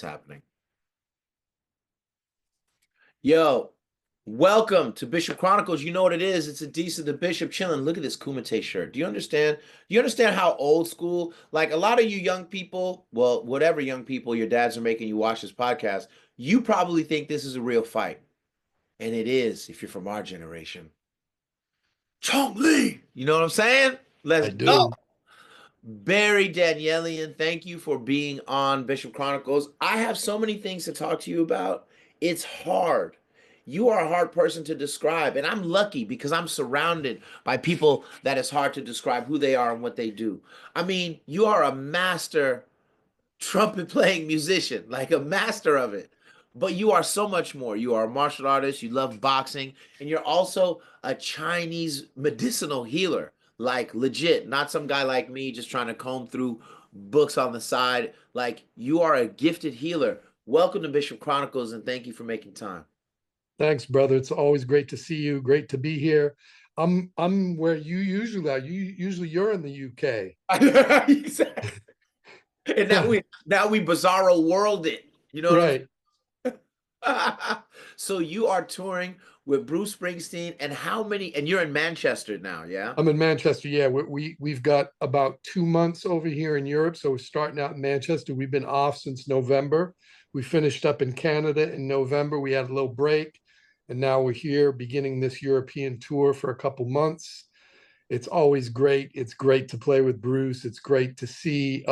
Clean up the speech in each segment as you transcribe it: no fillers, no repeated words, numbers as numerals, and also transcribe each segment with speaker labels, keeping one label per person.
Speaker 1: happening. Yo, welcome to Bishop Chronicles. You know what it is. It's a decent the Bishop chilling. Look at this Kumite shirt. Do you understand? Do you understand how old school, like a lot of you young people, well, whatever young people your dads are making you watch this podcast, you probably think this is a real fight. And it is if you're from our generation. Chong Lee. You know what I'm saying? Let's
Speaker 2: I
Speaker 1: go.
Speaker 2: do.
Speaker 1: Barry Danielian, thank you for being on Bishop Chronicles. I have so many things to talk to you about. It's hard. You are a hard person to describe, and I'm lucky because I'm surrounded by people that it's hard to describe who they are and what they do. I mean, you are a master trumpet playing musician, like a master of it. But you are so much more. You are a martial artist, you love boxing, and you're also a Chinese medicinal healer, like legit, not some guy like me just trying to comb through books on the side. Like you are a gifted healer. Welcome to Bishop Chronicles and thank you for making time.
Speaker 2: Thanks, brother. It's always great to see you. Great to be here. I'm where you usually are. You're in the UK.
Speaker 1: Exactly. And now we bizarro world it. You know what I'm
Speaker 2: Right.
Speaker 1: So you are touring with Bruce Springsteen and how many and you're in Manchester now, yeah?
Speaker 2: I'm in Manchester. Yeah, we've got about 2 months over here in Europe. So we're starting out in Manchester. We've been off since November. We finished up in Canada in November. We had a little break, and now we're here beginning this European tour for a couple months. It's always great. It's great to play with Bruce. It's great to see.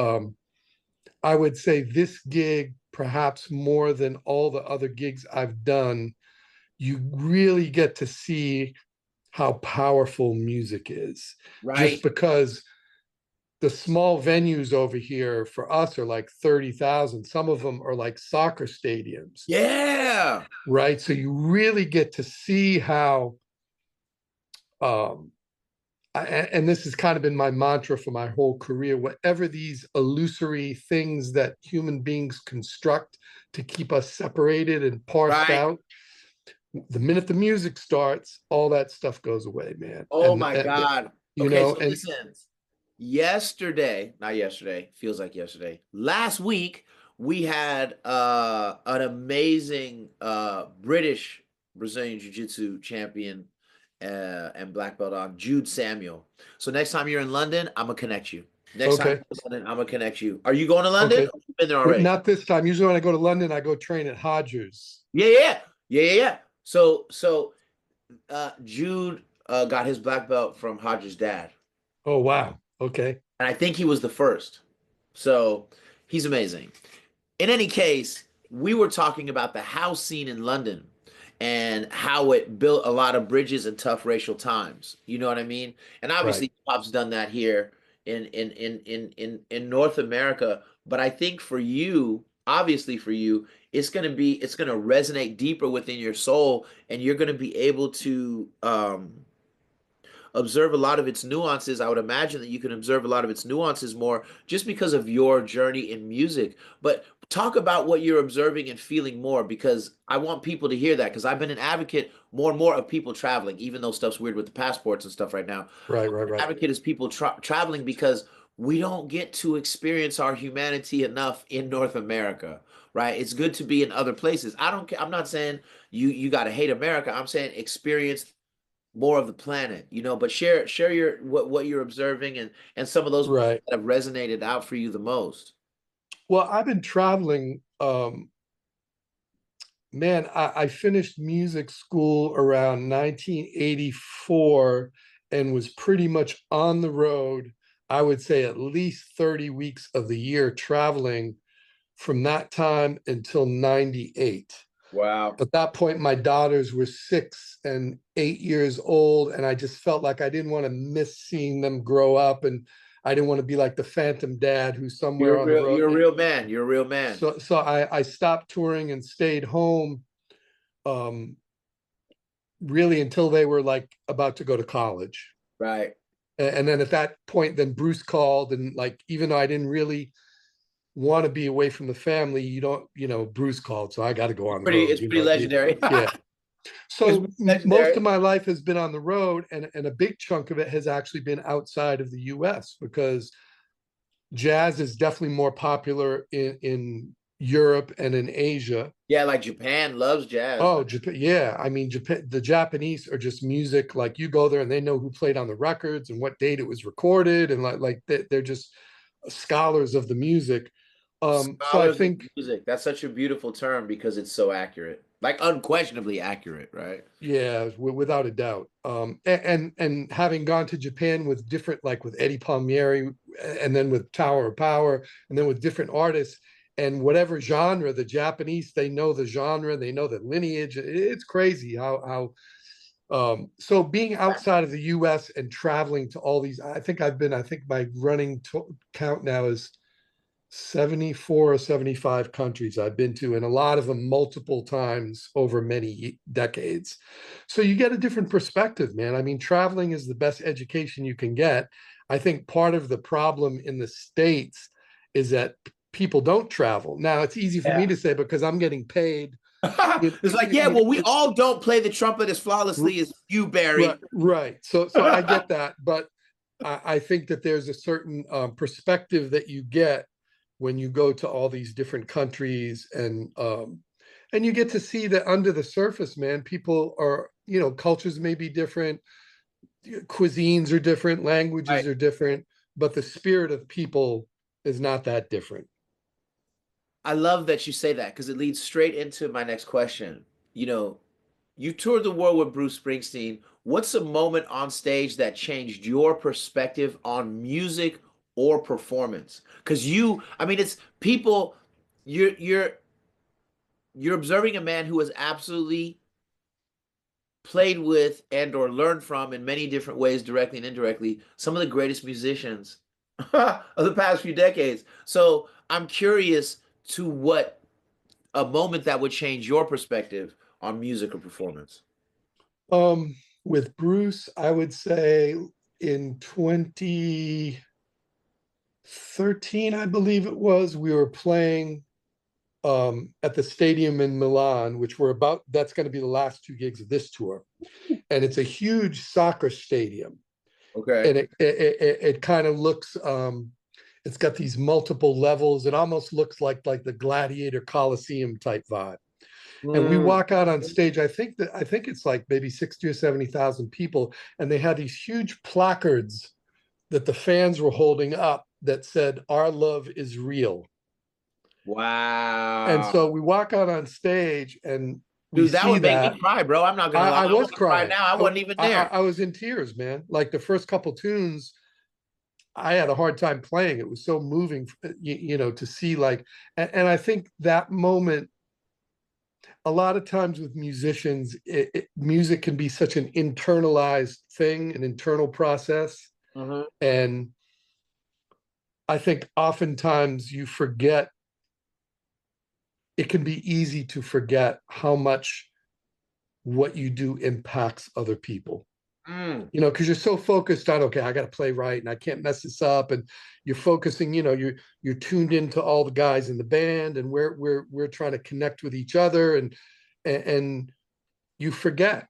Speaker 2: I would say this gig, perhaps more than all the other gigs I've done, you really get to see how powerful music is. Just
Speaker 1: Right?
Speaker 2: because the small venues over here for us are like 30,000. Some of them are like soccer stadiums,
Speaker 1: Yeah.
Speaker 2: right? So you really get to see how, um, and this has kind of been my mantra for my whole career, whatever these illusory things that human beings construct to keep us separated and parsed
Speaker 1: Right.
Speaker 2: out, the minute the music starts, all that stuff goes away, man.
Speaker 1: Oh my God.
Speaker 2: You
Speaker 1: Okay,
Speaker 2: know,
Speaker 1: so
Speaker 2: and
Speaker 1: listen. Yesterday, not yesterday, feels like yesterday. Last week, we had an amazing British Brazilian Jiu-Jitsu champion and black belt on Jude Samuel. So next time you're in London, I'm gonna connect you. Next time
Speaker 2: okay,
Speaker 1: you're in London, I'm gonna connect you. Are you going to London?
Speaker 2: okay.
Speaker 1: Or you been there already?
Speaker 2: Not this time. Usually when I go to London, I go train at Hodgers.
Speaker 1: Yeah, yeah, yeah, yeah, yeah. So Jude got his black belt from Hodges' dad,
Speaker 2: Oh, wow. Okay.
Speaker 1: and I think he was the first. So he's amazing. In any case, we were talking about the house scene in London and how it built a lot of bridges in tough racial times. You know what I mean? And obviously,
Speaker 2: Right.
Speaker 1: hip hop's done that here in North America. But I think for you, obviously for you, it's gonna resonate deeper within your soul, and you're gonna be able to observe a lot of its nuances. I would imagine that you can observe a lot of its nuances more just because of your journey in music. But talk about what you're observing and feeling more because I want people to hear that because I've been an advocate more and more of people traveling, even though stuff's weird with the passports and stuff right now.
Speaker 2: Right. Right.
Speaker 1: An
Speaker 2: Right.
Speaker 1: advocate is people traveling because we don't get to experience our humanity enough in North America. Right? It's good to be in other places. I don't care. I'm not saying you got to hate America. I'm saying experience more of the planet, but share your what you're observing and some of those points
Speaker 2: Right.
Speaker 1: that have resonated out for you the most.
Speaker 2: Well, I've been traveling. Man, I finished music school around 1984 and was pretty much on the road, I would say at least 30 weeks of the year traveling from that time until 98.
Speaker 1: Wow.
Speaker 2: At that point, my daughters were 6 and 8 years old, and I just felt like I didn't want to miss seeing them grow up, and I didn't want to be like the phantom dad who's somewhere on the road.
Speaker 1: You're a real man. You're a real man.
Speaker 2: So I stopped touring and stayed home, um, really until they were like about to go to college.
Speaker 1: Right.
Speaker 2: And then at that point, then Bruce called, and like even though I didn't really want to be away from the family, Bruce called, so I got to go on the road.
Speaker 1: It's pretty legendary.
Speaker 2: Yeah.
Speaker 1: It's
Speaker 2: So most
Speaker 1: legendary.
Speaker 2: of my life has been on the road, and a big chunk of it has actually been outside of the U.S. because jazz is definitely more popular in Europe and in Asia.
Speaker 1: Yeah, like Japan loves jazz, man.
Speaker 2: Oh, Japan, yeah. I mean, Japan, the Japanese are just music. Like you go there and they know who played on the records and what date it was recorded, and they're just scholars of the music. So I
Speaker 1: Scholars of
Speaker 2: think,
Speaker 1: music. That's such a beautiful term because it's so accurate. Like unquestionably accurate, right?
Speaker 2: yeah, without a doubt. And having gone to Japan with different, like with Eddie Palmieri, and then with Tower of Power, and then with different artists, and whatever genre, the Japanese, they know the genre, they know the lineage. It's crazy so being outside of the US and traveling to all these, I think my running count now is 74 or 75 countries I've been to, and a lot of them multiple times over many decades. So you get a different perspective, man. I mean, traveling is the best education you can get. I think part of the problem in the States is that people don't travel. Now, it's easy for me
Speaker 1: Yeah.
Speaker 2: to say because I'm getting paid. You,
Speaker 1: It's like, yeah, well, we all don't play the trumpet as flawlessly as you,
Speaker 2: right,
Speaker 1: Barry.
Speaker 2: right. So I get that, but I think that there's a certain perspective that you get when you go to all these different countries, and you get to see that under the surface, man, people are, cultures may be different, cuisines are different, languages
Speaker 1: Right.
Speaker 2: are different, but the spirit of people is not that different.
Speaker 1: I love that you say that because it leads straight into my next question. You know, you toured the world with Bruce Springsteen. What's a moment on stage that changed your perspective on music or performance? Because I mean, it's people. You're you're you're observing a man who has absolutely played with and or learned from in many different ways, directly and indirectly, some of the greatest musicians of the past few decades. So I'm curious to what a moment that would change your perspective on music or performance.
Speaker 2: With Bruce, I would say in 2013, I believe it was, we were playing at the stadium in Milan, which that's going to be the last two gigs of this tour. And it's a huge soccer stadium.
Speaker 1: Okay.
Speaker 2: And it kind of looks, it's got these multiple levels. It almost looks like the Gladiator Coliseum type vibe. And we
Speaker 1: Mm.
Speaker 2: walk out on stage. I think it's like maybe 60 or 70,000 people, and they had these huge placards that the fans were holding up that said, "Our love is real." And
Speaker 1: Wow.
Speaker 2: so we walk out on stage and we
Speaker 1: Dude, that
Speaker 2: see
Speaker 1: would make me
Speaker 2: that.
Speaker 1: cry, bro. I'm not gonna lie.
Speaker 2: I
Speaker 1: I
Speaker 2: was
Speaker 1: want to cry
Speaker 2: crying.
Speaker 1: now. I wasn't even there.
Speaker 2: I was in tears, man. Like the first couple tunes, I had a hard time playing. It was so moving, to see and I think that moment, a lot of times with musicians, music can be such an internalized thing, an internal process.
Speaker 1: Mhm.
Speaker 2: And I think oftentimes it can be easy to forget how much what you do impacts other people.
Speaker 1: Mm.
Speaker 2: Because you're so focused on, okay, I got to play right and I can't mess this up, and you're focusing, you're tuned into all the guys in the band, and we're trying to connect with each other, and you forget,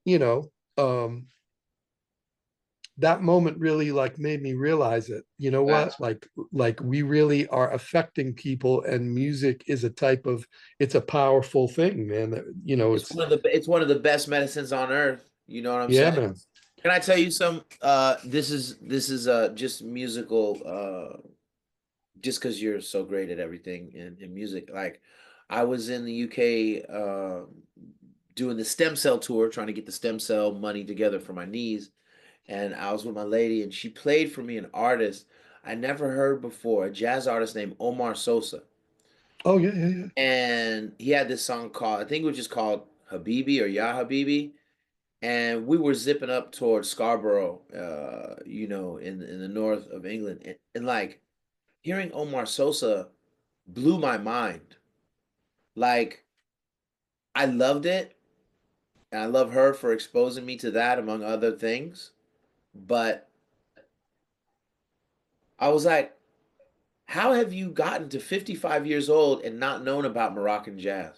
Speaker 2: that moment really like made me realize it. You know what?
Speaker 1: That's
Speaker 2: Like we really are affecting people, and music is it's a powerful thing, man.
Speaker 1: it's one of the best medicines on earth. You know what I'm
Speaker 2: Yeah,
Speaker 1: saying?
Speaker 2: man.
Speaker 1: Can I tell you some this is just musical just because you're so great at everything in music. Like I was in the UK doing the stem cell tour, trying to get the stem cell money together for my knees. And I was with my lady, and she played for me an artist I never heard before, a jazz artist named Omar Sosa.
Speaker 2: Oh yeah, yeah, yeah.
Speaker 1: And he had this song called, I think it was just called Habibi or Ya Habibi. And we were zipping up towards Scarborough, in the north of England. And like hearing Omar Sosa blew my mind. Like I loved it. And I love her for exposing me to that, among other things. But I was like, how have you gotten to 55 years old and not known about Moroccan jazz?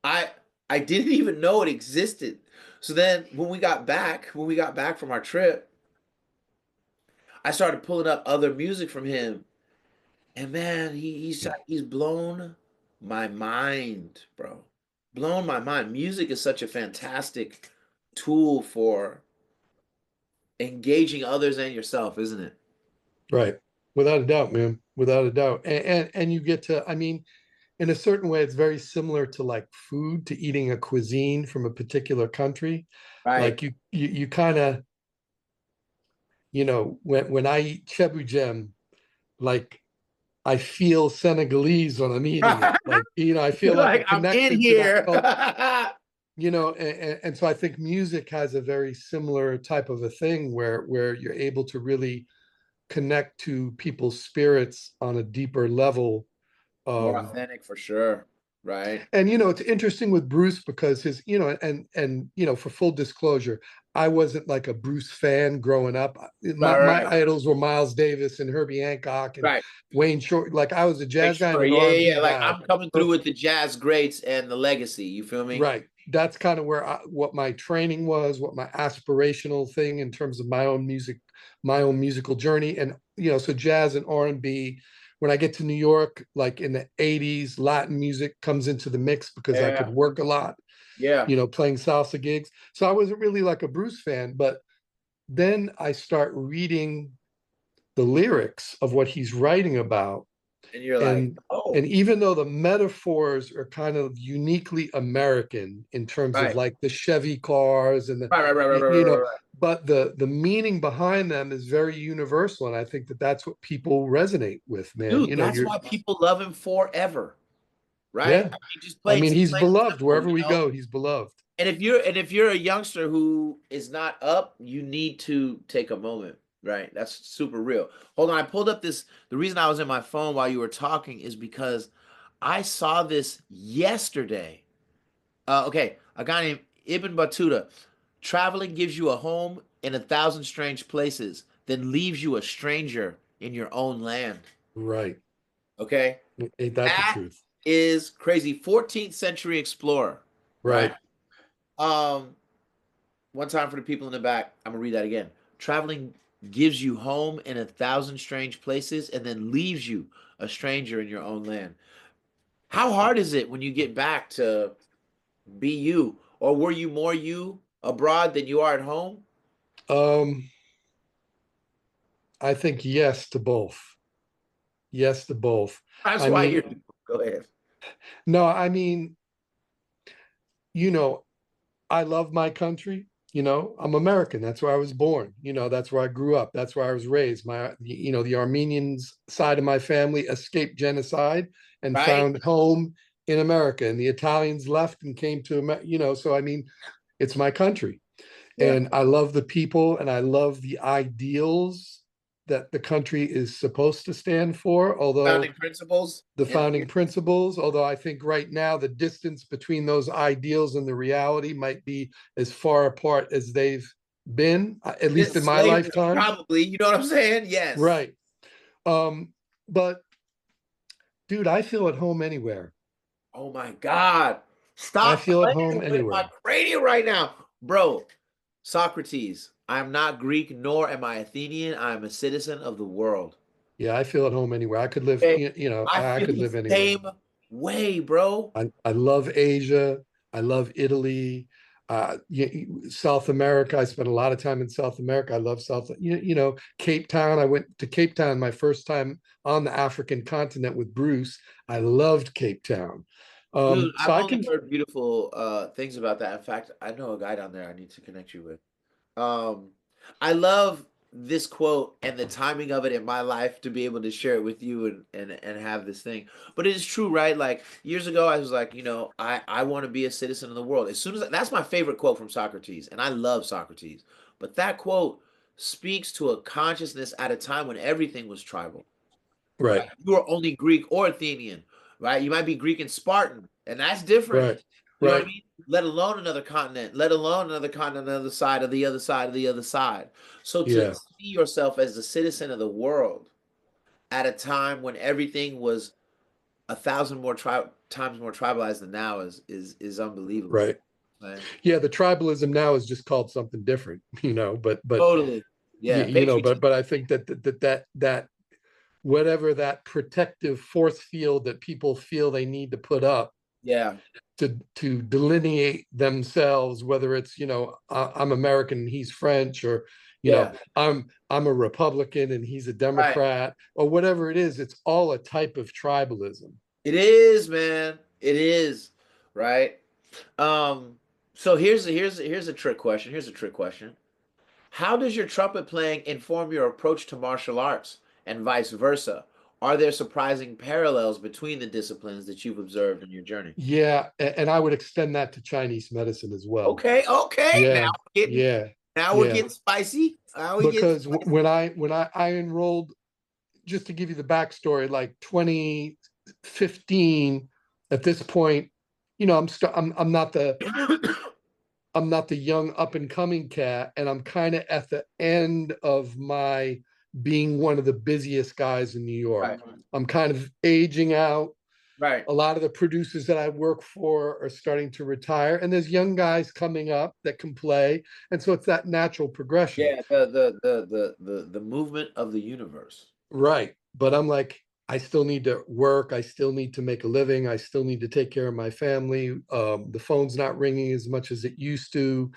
Speaker 1: I I didn't even know it existed. So then when we got back from our trip, I started pulling up other music from him. And man, he's blown. my mind, bro. Blown my mind. Music is such a fantastic tool for engaging others and yourself, isn't it?
Speaker 2: Right. Without a doubt, man. Without a doubt. And you get to, I mean, in a certain way, it's very similar to like food, to eating a cuisine from a particular country.
Speaker 1: Right.
Speaker 2: Like you kind of, when I eat chebujem, like I feel Senegalese when I'm eating it. Like, I feel
Speaker 1: You're
Speaker 2: like a
Speaker 1: like, I'm in
Speaker 2: connection to that
Speaker 1: here.
Speaker 2: culture, and so I think music has a very similar type of a thing where you're able to really connect to people's spirits on a deeper level.
Speaker 1: More
Speaker 2: um,
Speaker 1: authentic for sure. Right.
Speaker 2: and it's interesting with Bruce because his, for full disclosure, I wasn't like a Bruce fan growing up.
Speaker 1: Right,
Speaker 2: My
Speaker 1: right,
Speaker 2: idols were Miles Davis and Herbie Hancock and
Speaker 1: right.
Speaker 2: Wayne Short. Like I was a
Speaker 1: Make
Speaker 2: jazz guy and
Speaker 1: sure.
Speaker 2: an
Speaker 1: Yeah, yeah,
Speaker 2: R&B
Speaker 1: yeah. Like
Speaker 2: guy.
Speaker 1: I'm coming through
Speaker 2: For,
Speaker 1: with the jazz greats and the legacy. You feel me?
Speaker 2: right. That's kind of where what my training was, what my aspirational thing in terms of my own music, my own musical journey. And so jazz and R&B. When I get to New York, like in the 80s, Latin music comes into the mix because I could
Speaker 1: Yeah.
Speaker 2: work a lot,
Speaker 1: Yeah.
Speaker 2: playing salsa gigs. So I wasn't really like a Bruce fan, but then I start reading the lyrics of what he's writing about.
Speaker 1: And you're like,
Speaker 2: And
Speaker 1: oh,
Speaker 2: even though the metaphors are kind of uniquely American in terms of
Speaker 1: right.
Speaker 2: like the Chevy cars and
Speaker 1: Right, right, right, right, right, right.
Speaker 2: but the meaning behind them is very universal, and I think that that's what people resonate with, man.
Speaker 1: Dude, that's
Speaker 2: You're
Speaker 1: why people love him forever. Right?
Speaker 2: Yeah.
Speaker 1: I mean, just
Speaker 2: I
Speaker 1: plain,
Speaker 2: mean, he's
Speaker 1: plain and
Speaker 2: beloved
Speaker 1: simple,
Speaker 2: wherever we go. He's beloved.
Speaker 1: And if you're a youngster who is not up, you need to take a moment, right? That's super real. Hold on, I pulled up this. The reason I was in my phone while you were talking is because I saw this yesterday. Okay, a guy named Ibn Battuta. Traveling gives you a home in 1,000 strange places, then leaves you a stranger in your own land.
Speaker 2: Right.
Speaker 1: Okay,
Speaker 2: Ain't that the
Speaker 1: that
Speaker 2: truth?
Speaker 1: is crazy. 14th century explorer, right?
Speaker 2: Right.
Speaker 1: Um, One time for the people in the back. I'm gonna read that again. Traveling gives you home in 1,000 strange places and then leaves you a stranger in your own land. How hard is it when you get back to be you? Or were you more you abroad than you are at home?
Speaker 2: Um, I think yes to both. Yes to both.
Speaker 1: That's
Speaker 2: I
Speaker 1: why
Speaker 2: mean,
Speaker 1: you're. Go ahead.
Speaker 2: no, I mean, you know, I love my country. I'm American. That's where I was born. That's where I grew up. That's where I was raised. The Armenians side of my family escaped genocide and
Speaker 1: Right?
Speaker 2: found home in America. And the Italians left and came to America, so I mean, it's my country.
Speaker 1: Yeah.
Speaker 2: And I love the people and I love the ideals that the country is supposed to stand for, although
Speaker 1: Founding principles.
Speaker 2: the
Speaker 1: And
Speaker 2: founding principles, although I think right now the distance between those ideals and the reality might be as far apart as they've been, at least in my
Speaker 1: slavery,
Speaker 2: lifetime.
Speaker 1: probably. You know what I'm saying? Yes.
Speaker 2: Right. Um, but dude, I feel at home anywhere.
Speaker 1: Oh my God.
Speaker 2: I
Speaker 1: Stop
Speaker 2: feel at home
Speaker 1: playing with my
Speaker 2: anywhere.
Speaker 1: cranium right now. Bro, Socrates, I am not Greek nor am I Athenian. I am a citizen of the world.
Speaker 2: Yeah, I feel at home anywhere. I could live,
Speaker 1: Okay? I
Speaker 2: I
Speaker 1: feel
Speaker 2: could
Speaker 1: the
Speaker 2: live anywhere.
Speaker 1: same way, bro.
Speaker 2: I love Asia. I love Italy. South America. I spent a lot of time in South America. I love Cape Town. I went to Cape Town my first time on the African continent with Bruce. I loved Cape Town.
Speaker 1: Dude,
Speaker 2: So
Speaker 1: I've
Speaker 2: I
Speaker 1: only
Speaker 2: can,
Speaker 1: heard beautiful things about that. In fact, I know a guy down there I need to connect you with. Um, I love this quote and the timing of it in my life to be able to share it with you and have this thing. But it is true, right? Like years ago, I was like, I want to be a citizen of the world. As soon as that's my favorite quote from Socrates, and I love Socrates. But that quote speaks to a consciousness at a time when everything was tribal. Right?
Speaker 2: right,
Speaker 1: You are only Greek or Athenian, right? You might be Greek and Spartan, and that's different.
Speaker 2: right,
Speaker 1: You know what I
Speaker 2: right.
Speaker 1: mean? Let alone another continent, let alone another continent on the other side of the other side of the other side. So to
Speaker 2: Yeah,
Speaker 1: see yourself as a citizen of the world at a time when everything was 1,000 more times more tribalized than now is unbelievable.
Speaker 2: right.
Speaker 1: Man.
Speaker 2: Yeah, the tribalism now is just called something different, but
Speaker 1: Totally. Yeah.
Speaker 2: but
Speaker 1: Patriotism.
Speaker 2: I think that whatever that protective force field that people feel they need to put up
Speaker 1: Yeah.
Speaker 2: to delineate themselves, whether it's, I'm American and he's French, or
Speaker 1: Yeah.
Speaker 2: I'm a Republican and he's a
Speaker 1: Right.
Speaker 2: Democrat, or whatever it is. It's all a type of tribalism.
Speaker 1: It is, man. It is. Right. Um, so here's a trick question. Here's a trick question. How does your trumpet playing inform your approach to martial arts and vice versa? Are there surprising parallels between the disciplines that you've observed in your journey?
Speaker 2: Yeah, and I would extend that to Chinese medicine as well.
Speaker 1: Okay, okay.
Speaker 2: Yeah, yeah,
Speaker 1: Now we're
Speaker 2: yeah.
Speaker 1: getting spicy. Now we get
Speaker 2: Because
Speaker 1: spicy.
Speaker 2: when I enrolled, just to give you the backstory, like 2015, at this point, I'm not the young up and coming cat, and I'm kind of at the end of my being one of the busiest guys in New York.
Speaker 1: Right.
Speaker 2: I'm kind of aging out.
Speaker 1: Right.
Speaker 2: A lot of the producers that I work for are starting to retire, and there's young guys coming up that can play, and so it's that natural progression.
Speaker 1: Yeah, the movement of the universe.
Speaker 2: Right. But I'm like, I still need to work. I still need to make a living. I still need to take care of my family. The phone's not ringing as much as it used to.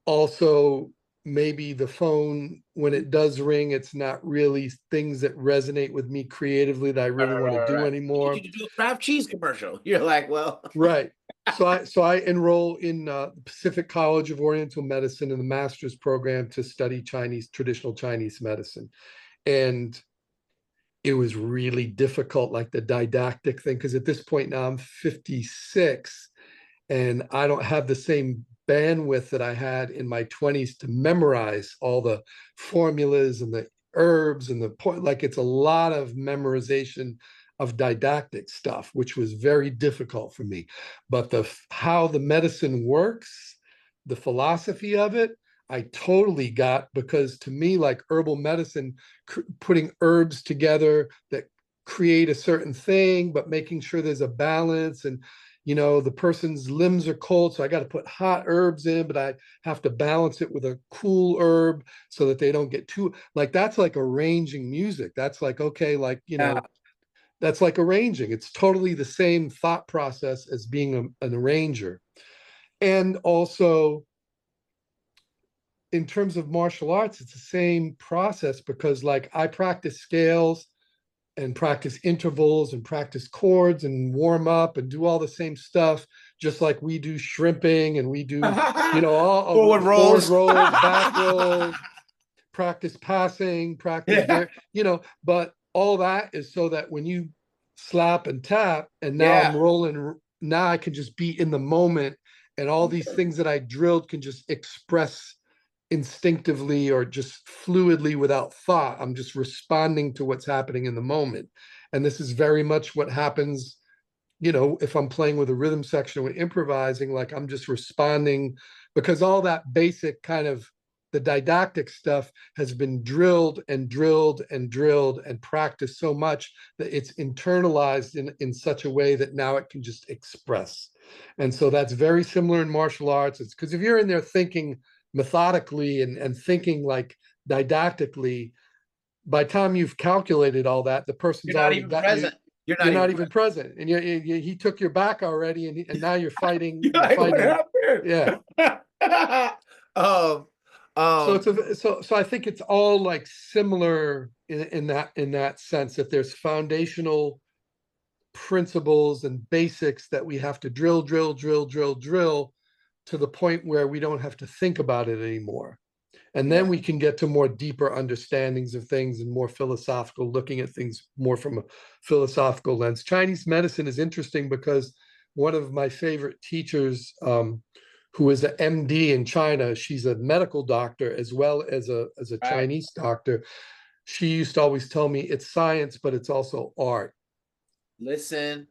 Speaker 2: Also, maybe the phone, when it does ring, it's not really things that resonate with me creatively that I
Speaker 1: Right,
Speaker 2: really
Speaker 1: right,
Speaker 2: want to
Speaker 1: right,
Speaker 2: do
Speaker 1: right. They need
Speaker 2: anymore.
Speaker 1: you to do a Kraft cheese commercial. You're like, well,
Speaker 2: Right. So I enroll in the Pacific College of Oriental Medicine in the master's program to study traditional Chinese medicine. And it was really difficult, like the didactic thing, because at this point now I'm 56 and I don't have the same bandwidth that I had in my 20s to memorize all the formulas and the herbs and the point. Like it's a lot of memorization of didactic stuff, which was very difficult for me. But the how the medicine works, the philosophy of it, I totally got, because to me, like herbal medicine, putting herbs together that create a certain thing, but making sure there's a balance. And the person's limbs are cold, so I got to put hot herbs in, but I have to balance it with a cool herb so that they don't get too, like, that's like arranging music. That's like, okay, like,
Speaker 1: yeah.
Speaker 2: that's like arranging. It's totally the same thought process as being an arranger. And also, in terms of martial arts, it's the same process, because like I practice scales and practice intervals and practice chords and warm up and do all the same stuff, just like we do shrimping and we do, all
Speaker 1: Forward
Speaker 2: forward
Speaker 1: rolls.
Speaker 2: rolls, back rolls, practice passing, practice
Speaker 1: Yeah.
Speaker 2: there, but all that is so that when you slap and tap, and now I'm
Speaker 1: Yeah.
Speaker 2: rolling, now I can just be in the moment, and all these things that I drilled can just express instinctively or just fluidly without thought. I'm just responding to what's happening in the moment. And this is very much what happens, if I'm playing with a rhythm section with improvising, like I'm just responding, because all that basic kind of the didactic stuff has been drilled and drilled and drilled and practiced so much that it's internalized in such a way that now it can just express. And so that's very similar in martial arts. It's because if you're in there thinking methodically and thinking like didactically, by the time you've calculated all that, the person's
Speaker 1: You're not
Speaker 2: already
Speaker 1: even
Speaker 2: got you.
Speaker 1: present. You're not
Speaker 2: You're
Speaker 1: even
Speaker 2: not even
Speaker 1: present.
Speaker 2: present, and he took your back already, and now you're fighting.
Speaker 1: You're
Speaker 2: You're
Speaker 1: like, what
Speaker 2: fighting.
Speaker 1: happened?
Speaker 2: Yeah.
Speaker 1: um,
Speaker 2: So
Speaker 1: um,
Speaker 2: so I think it's all like similar in that sense, that there's foundational principles and basics that we have to drill, drill, drill, drill, drill to the point where we don't have to think about it anymore. And then
Speaker 1: yeah,
Speaker 2: we can get to more deeper understandings of things and more philosophical, looking at things more from a philosophical lens. Chinese medicine is interesting because one of my favorite teachers, who is an MD in China, she's a medical doctor as well as a
Speaker 1: right.
Speaker 2: Chinese doctor. She used to always tell me it's science, but it's also art.
Speaker 1: Listen,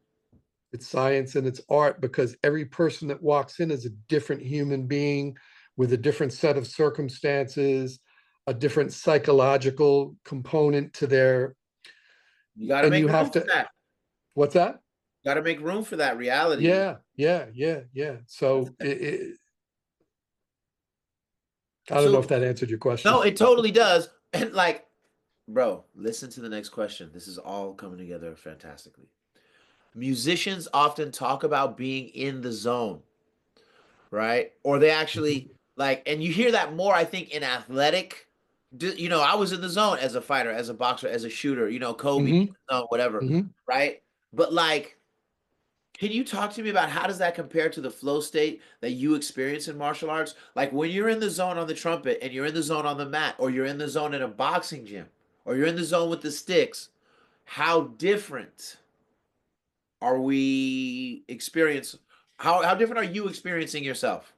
Speaker 2: It's science and it's art, because every person that walks in is a different human being with a different set of circumstances, a different psychological component to their,
Speaker 1: you got to
Speaker 2: and
Speaker 1: make
Speaker 2: you
Speaker 1: room
Speaker 2: have
Speaker 1: for
Speaker 2: to,
Speaker 1: that.
Speaker 2: what's that?
Speaker 1: Got to make room for that reality.
Speaker 2: Yeah, yeah, yeah, yeah. So I don't know if
Speaker 1: So
Speaker 2: that answered your question.
Speaker 1: no, it totally does. And like Bro, listen to the next question. This is all coming together fantastically. Musicians often talk about being in the zone, right? Or they actually like, and you hear that more, I think, in athletic. You know, I was in the zone as a fighter, as a boxer, as a shooter, you know, Kobe,
Speaker 2: Hmm.
Speaker 1: whatever,
Speaker 2: Hmm.
Speaker 1: right? But like, can you talk to me about how does that compare to the flow state that you experience in martial arts? Like when you're in the zone on the trumpet and you're in the zone on the mat, or you're in the zone in a boxing gym, or you're in the zone with the sticks, how different are we experience how different are you experiencing yourself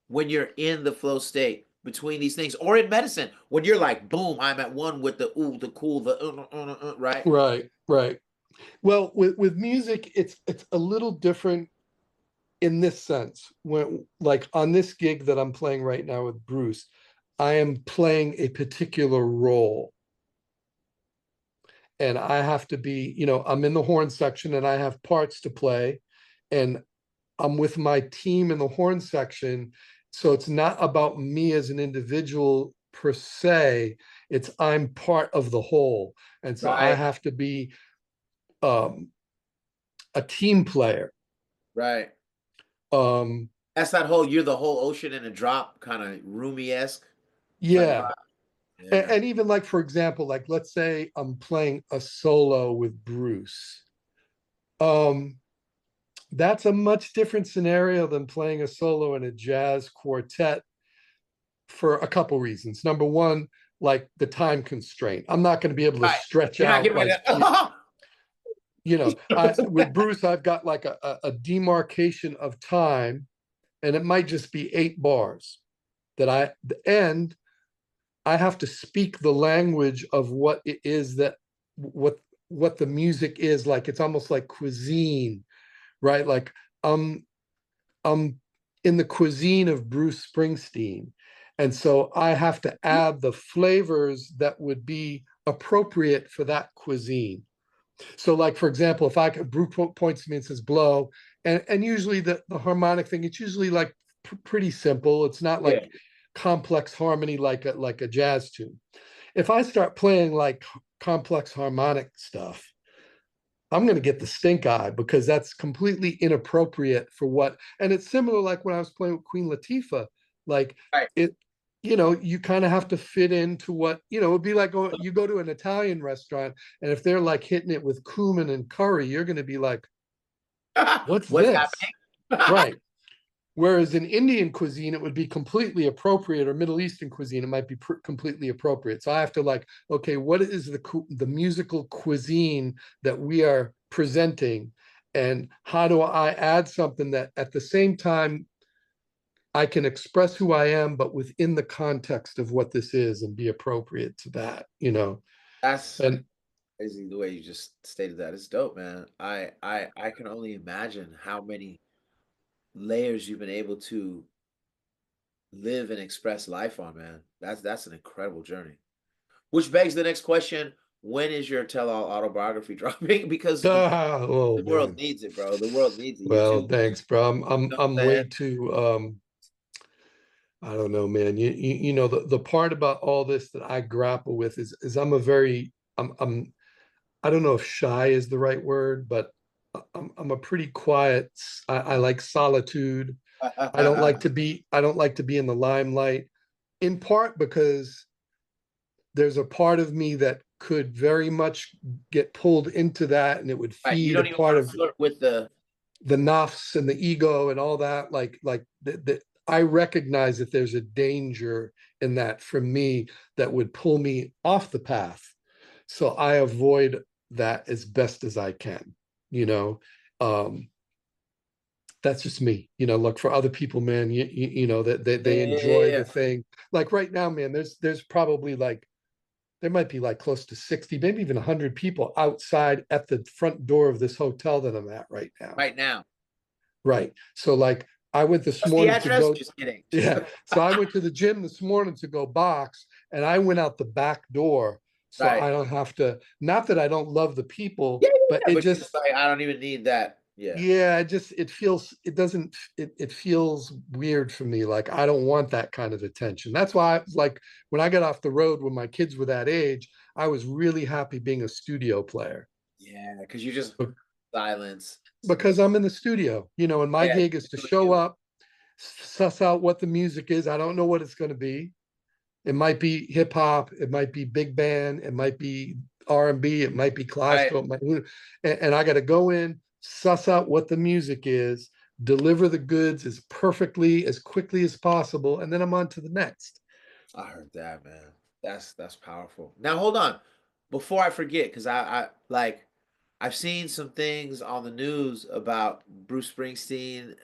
Speaker 1: when you're in the flow state between these things, or in medicine when you're like boom, I'm at one with the ooh, the cool, the right?
Speaker 2: Right, right. Well, with music, it's a little different in this sense. When like on this gig that I'm playing right now with Bruce, I am playing a particular role. And I have to be, I'm in the horn section and I have parts to play. And I'm with my team in the horn section. So it's not about me as an individual per se. It's I'm part of the whole. And so I
Speaker 1: Right,
Speaker 2: have to be um, a team player.
Speaker 1: right.
Speaker 2: Um,
Speaker 1: That's that whole you're the whole ocean in a drop kind of roomy-esque type
Speaker 2: yeah.
Speaker 1: vibe. Yeah.
Speaker 2: And even like, for example, like let's say I'm playing a solo with Bruce. Um, that's a much different scenario than playing a solo in a jazz quartet for a couple reasons. Number one, like the time constraint. I'm not going to be able to
Speaker 1: Right.
Speaker 2: stretch
Speaker 1: You're not
Speaker 2: out
Speaker 1: getting ready
Speaker 2: like
Speaker 1: to
Speaker 2: I with Bruce, I've got like a demarcation of time, and it might just be 8 bars that and I have to speak the language of what it is that what what the music is like. It's almost like cuisine, right? Like um in the cuisine of Bruce Springsteen. And so I have to add the flavors that would be appropriate for that cuisine. So, like for example, if I could Bruce points to me and says blow, and usually the harmonic thing, it's usually like pretty simple. It's not
Speaker 1: yeah.
Speaker 2: like complex harmony like a jazz tune. If I start playing like complex harmonic stuff, I'm going to get the stink eye because that's completely inappropriate for what. And it's similar like when I was playing with Queen Latifah, like
Speaker 1: Right.
Speaker 2: it, you kind of have to fit into what, it'd be like you go to an Italian restaurant and if they're like hitting it with cumin and curry, you're going to be like, what's
Speaker 1: What's
Speaker 2: this?
Speaker 1: happening?
Speaker 2: Right. Whereas in Indian cuisine, it would be completely appropriate, or Middle Eastern cuisine, it might be completely appropriate. So I have to like, okay, what is the musical cuisine that we are presenting, and how do I add something that at the same time I can express who I am, but within the context of what this is, and be appropriate to that.
Speaker 1: That's
Speaker 2: And
Speaker 1: crazy the way you just stated that. It's dope, man. I can only imagine how many layers you've been able to live and express life on, man. That's an incredible journey. Which begs the next question: when is your tell-all autobiography dropping? Because
Speaker 2: oh
Speaker 1: the world
Speaker 2: man,
Speaker 1: needs it, bro. The world needs it. You're too,
Speaker 2: well, thanks, bro. I'm
Speaker 1: you know
Speaker 2: I'm
Speaker 1: what I'm
Speaker 2: way
Speaker 1: saying?
Speaker 2: too I don't know, man. The part about all this that I grapple with is I'm a very I'm I don't know if shy is the right word, but I'm a pretty quiet. I like solitude. I don't like to be in the limelight. In part because there's a part of me that could very much get pulled into that, and it would
Speaker 1: Right. You
Speaker 2: feed a
Speaker 1: don't even
Speaker 2: part
Speaker 1: want to
Speaker 2: of
Speaker 1: flirt with the
Speaker 2: the nafs and the ego and all that. I recognize that there's a danger in that for me that would pull me off the path, so I avoid that as best as I can. you know um that's just me. Look, for other people, man, that they enjoy
Speaker 1: yeah.
Speaker 2: the thing. Like right now, man, there's probably like there might be like close to 60, maybe even 100 people outside at the front door of this hotel that I'm at right now.
Speaker 1: Right now.
Speaker 2: Right. So like I went this
Speaker 1: What's the
Speaker 2: morning to
Speaker 1: address?
Speaker 2: go,
Speaker 1: Just kidding. Just
Speaker 2: yeah. So I went to the gym this morning to go box, and I went out the back door. So
Speaker 1: right.
Speaker 2: I don't have to, not that I don't love the people,
Speaker 1: Yeah,
Speaker 2: but
Speaker 1: yeah,
Speaker 2: it
Speaker 1: but you're just
Speaker 2: just,
Speaker 1: like, I don't even need that. Yeah.
Speaker 2: yeah, it feels, it doesn't, it feels weird for me. Like I don't want that kind of attention. That's why, like, when I got off the road when my kids were that age, I was really happy being a studio player
Speaker 1: Yeah, because you just
Speaker 2: be-
Speaker 1: silence.
Speaker 2: because I'm in the studio, and my
Speaker 1: Yeah,
Speaker 2: gig is to show up, suss out what the music is. I don't know what it's going to be. It might be hip hop, it might be big band, it might be R&B, it might be
Speaker 1: right.
Speaker 2: classical, and I got to go in, suss out what the music is, deliver the goods as perfectly, as quickly as possible, and then I'm on to the next.
Speaker 1: I heard that, man. That's powerful. Now hold on. Before I forget, because I like I've seen some things on the news about Bruce Springsteen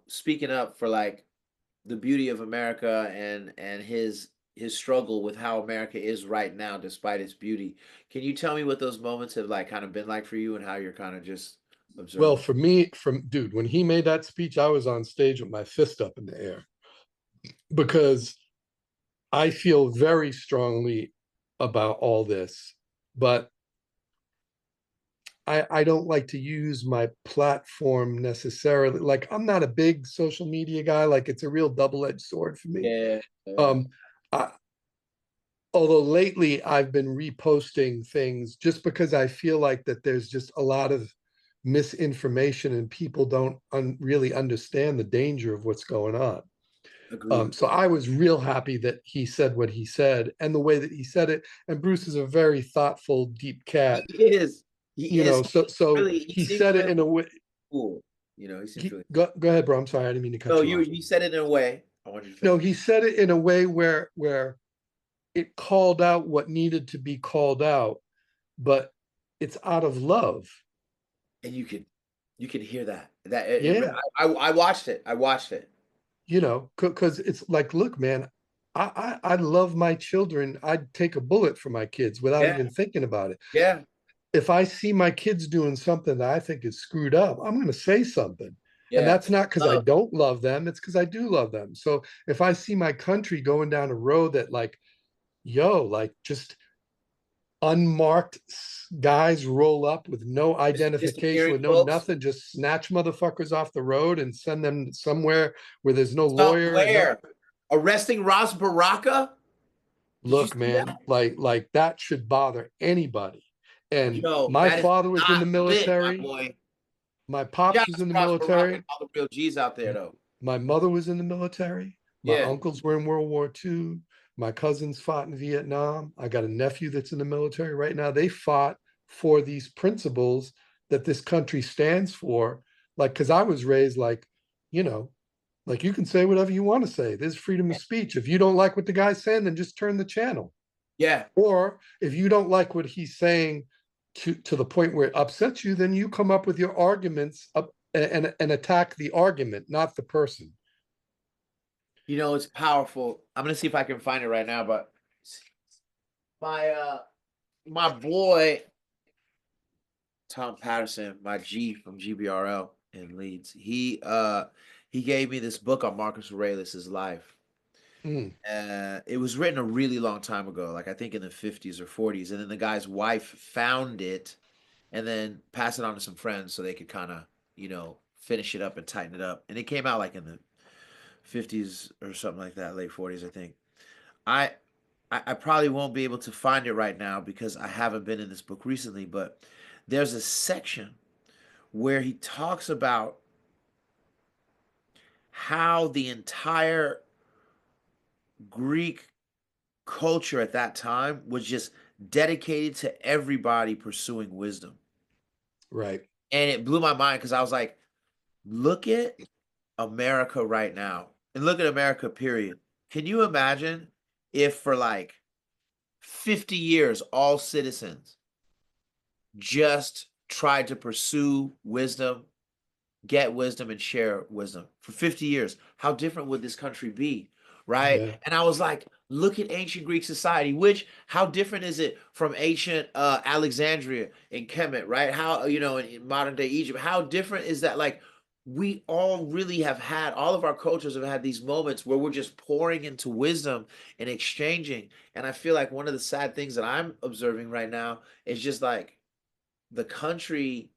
Speaker 1: speaking up for like the beauty of America and his struggle with how America is right now despite its beauty. Can you tell me what those moments have like kind of been like for you and how you're kind of just
Speaker 2: Well,
Speaker 1: observing?
Speaker 2: for me, from dude, when he made that speech, I was on stage with my fist up in the air because I feel very strongly about all this, but I don't like to use my platform necessarily. Like I'm not a big social media guy. Like it's a real double-edged sword for me.
Speaker 1: Yeah. Yeah.
Speaker 2: Um, I, although lately I've been reposting things just because I feel like that there's just a lot of misinformation and people don't really understand the danger of what's going on.
Speaker 1: Agreed.
Speaker 2: So I was real happy that he said what he said and the way that he said it. And Bruce is a very thoughtful, deep cat,
Speaker 1: He is. He is.
Speaker 2: So
Speaker 1: He
Speaker 2: he
Speaker 1: seems
Speaker 2: said it
Speaker 1: really
Speaker 2: in a way.
Speaker 1: cool. He seems really
Speaker 2: Go ahead, bro. I'm sorry, I didn't mean to
Speaker 1: No,
Speaker 2: cut you off.
Speaker 1: you said it in a way. I want you to
Speaker 2: No,
Speaker 1: finish.
Speaker 2: he said it in a way where it called out what needed to be called out, but it's out of love.
Speaker 1: And you can hear that. That it
Speaker 2: Yeah,
Speaker 1: I watched it. I watched it.
Speaker 2: because it's like, look, man, I love my children. I'd take a bullet for my kids without
Speaker 1: Yeah.
Speaker 2: even thinking about it.
Speaker 1: Yeah.
Speaker 2: If I see my kids doing something that I think is screwed up, I'm going to say something. And
Speaker 1: Yeah.
Speaker 2: that's not because I
Speaker 1: Love.
Speaker 2: don't love them, it's because I do love them. So if I see my country going down a road that, like, like just unmarked guys roll up with no
Speaker 1: Just
Speaker 2: identification,
Speaker 1: disappearing
Speaker 2: with no
Speaker 1: folks.
Speaker 2: nothing, just snatch motherfuckers off the road and send them somewhere where there's no lawyer and no
Speaker 1: Somewhere. Arresting Ross Baraka? Did you
Speaker 2: look,
Speaker 1: see
Speaker 2: man,
Speaker 1: that?
Speaker 2: like that should bother anybody. And
Speaker 1: Yo,
Speaker 2: my
Speaker 1: that is
Speaker 2: father was in
Speaker 1: not
Speaker 2: the
Speaker 1: lit, my
Speaker 2: military.
Speaker 1: boy.
Speaker 2: My pops was
Speaker 1: Shouts
Speaker 2: in
Speaker 1: to
Speaker 2: the
Speaker 1: Ross Baraka and
Speaker 2: military.
Speaker 1: all the real G's out there though.
Speaker 2: My mother was in the military. My
Speaker 1: Yeah.
Speaker 2: uncles were in World War II. My cousins fought in Vietnam. I got a nephew that's in the military right now. They fought for these principles that this country stands for. Like, because I was raised like, you know, like you can say whatever you want to say. There's freedom of speech. If you don't like what the guy's saying, then just turn the channel.
Speaker 1: Yeah.
Speaker 2: Or if you don't like what he's saying to the point where it upsets you, then you come up with your arguments up and attack the argument, not the person.
Speaker 1: It's powerful. I'm gonna see if I can find it right now, but my boy Tom Patterson, my G from GBRL in Leeds, he gave me this book on Marcus Aurelius's life.
Speaker 2: Mm,
Speaker 1: It was written a really long time ago, like I think in the 50s or 40s, and then the guy's wife found it and then passed it on to some friends so they could kind of, finish it up and tighten it up. And it came out like in the 50s or something like that, late 40s, I think. I I probably won't be able to find it right now because I haven't been in this book recently, but there's a section where he talks about how the entire Greek culture at that time was just dedicated to everybody pursuing wisdom.
Speaker 2: right.
Speaker 1: And it blew my mind because I was like, look at America right now and look at America, period. Can you imagine if for like 50 years, all citizens just tried to pursue wisdom, get wisdom, and share wisdom for 50 years? How different would this country be? Right.
Speaker 2: Yeah.
Speaker 1: And I was like, look at ancient Greek society, how different is it from ancient Alexandria and Kemet, right? How, in modern day Egypt, how different is that? Like, we all really have had, all of our cultures have had these moments where we're just pouring into wisdom and exchanging. And I feel like one of the sad things that I'm observing right now is just like the country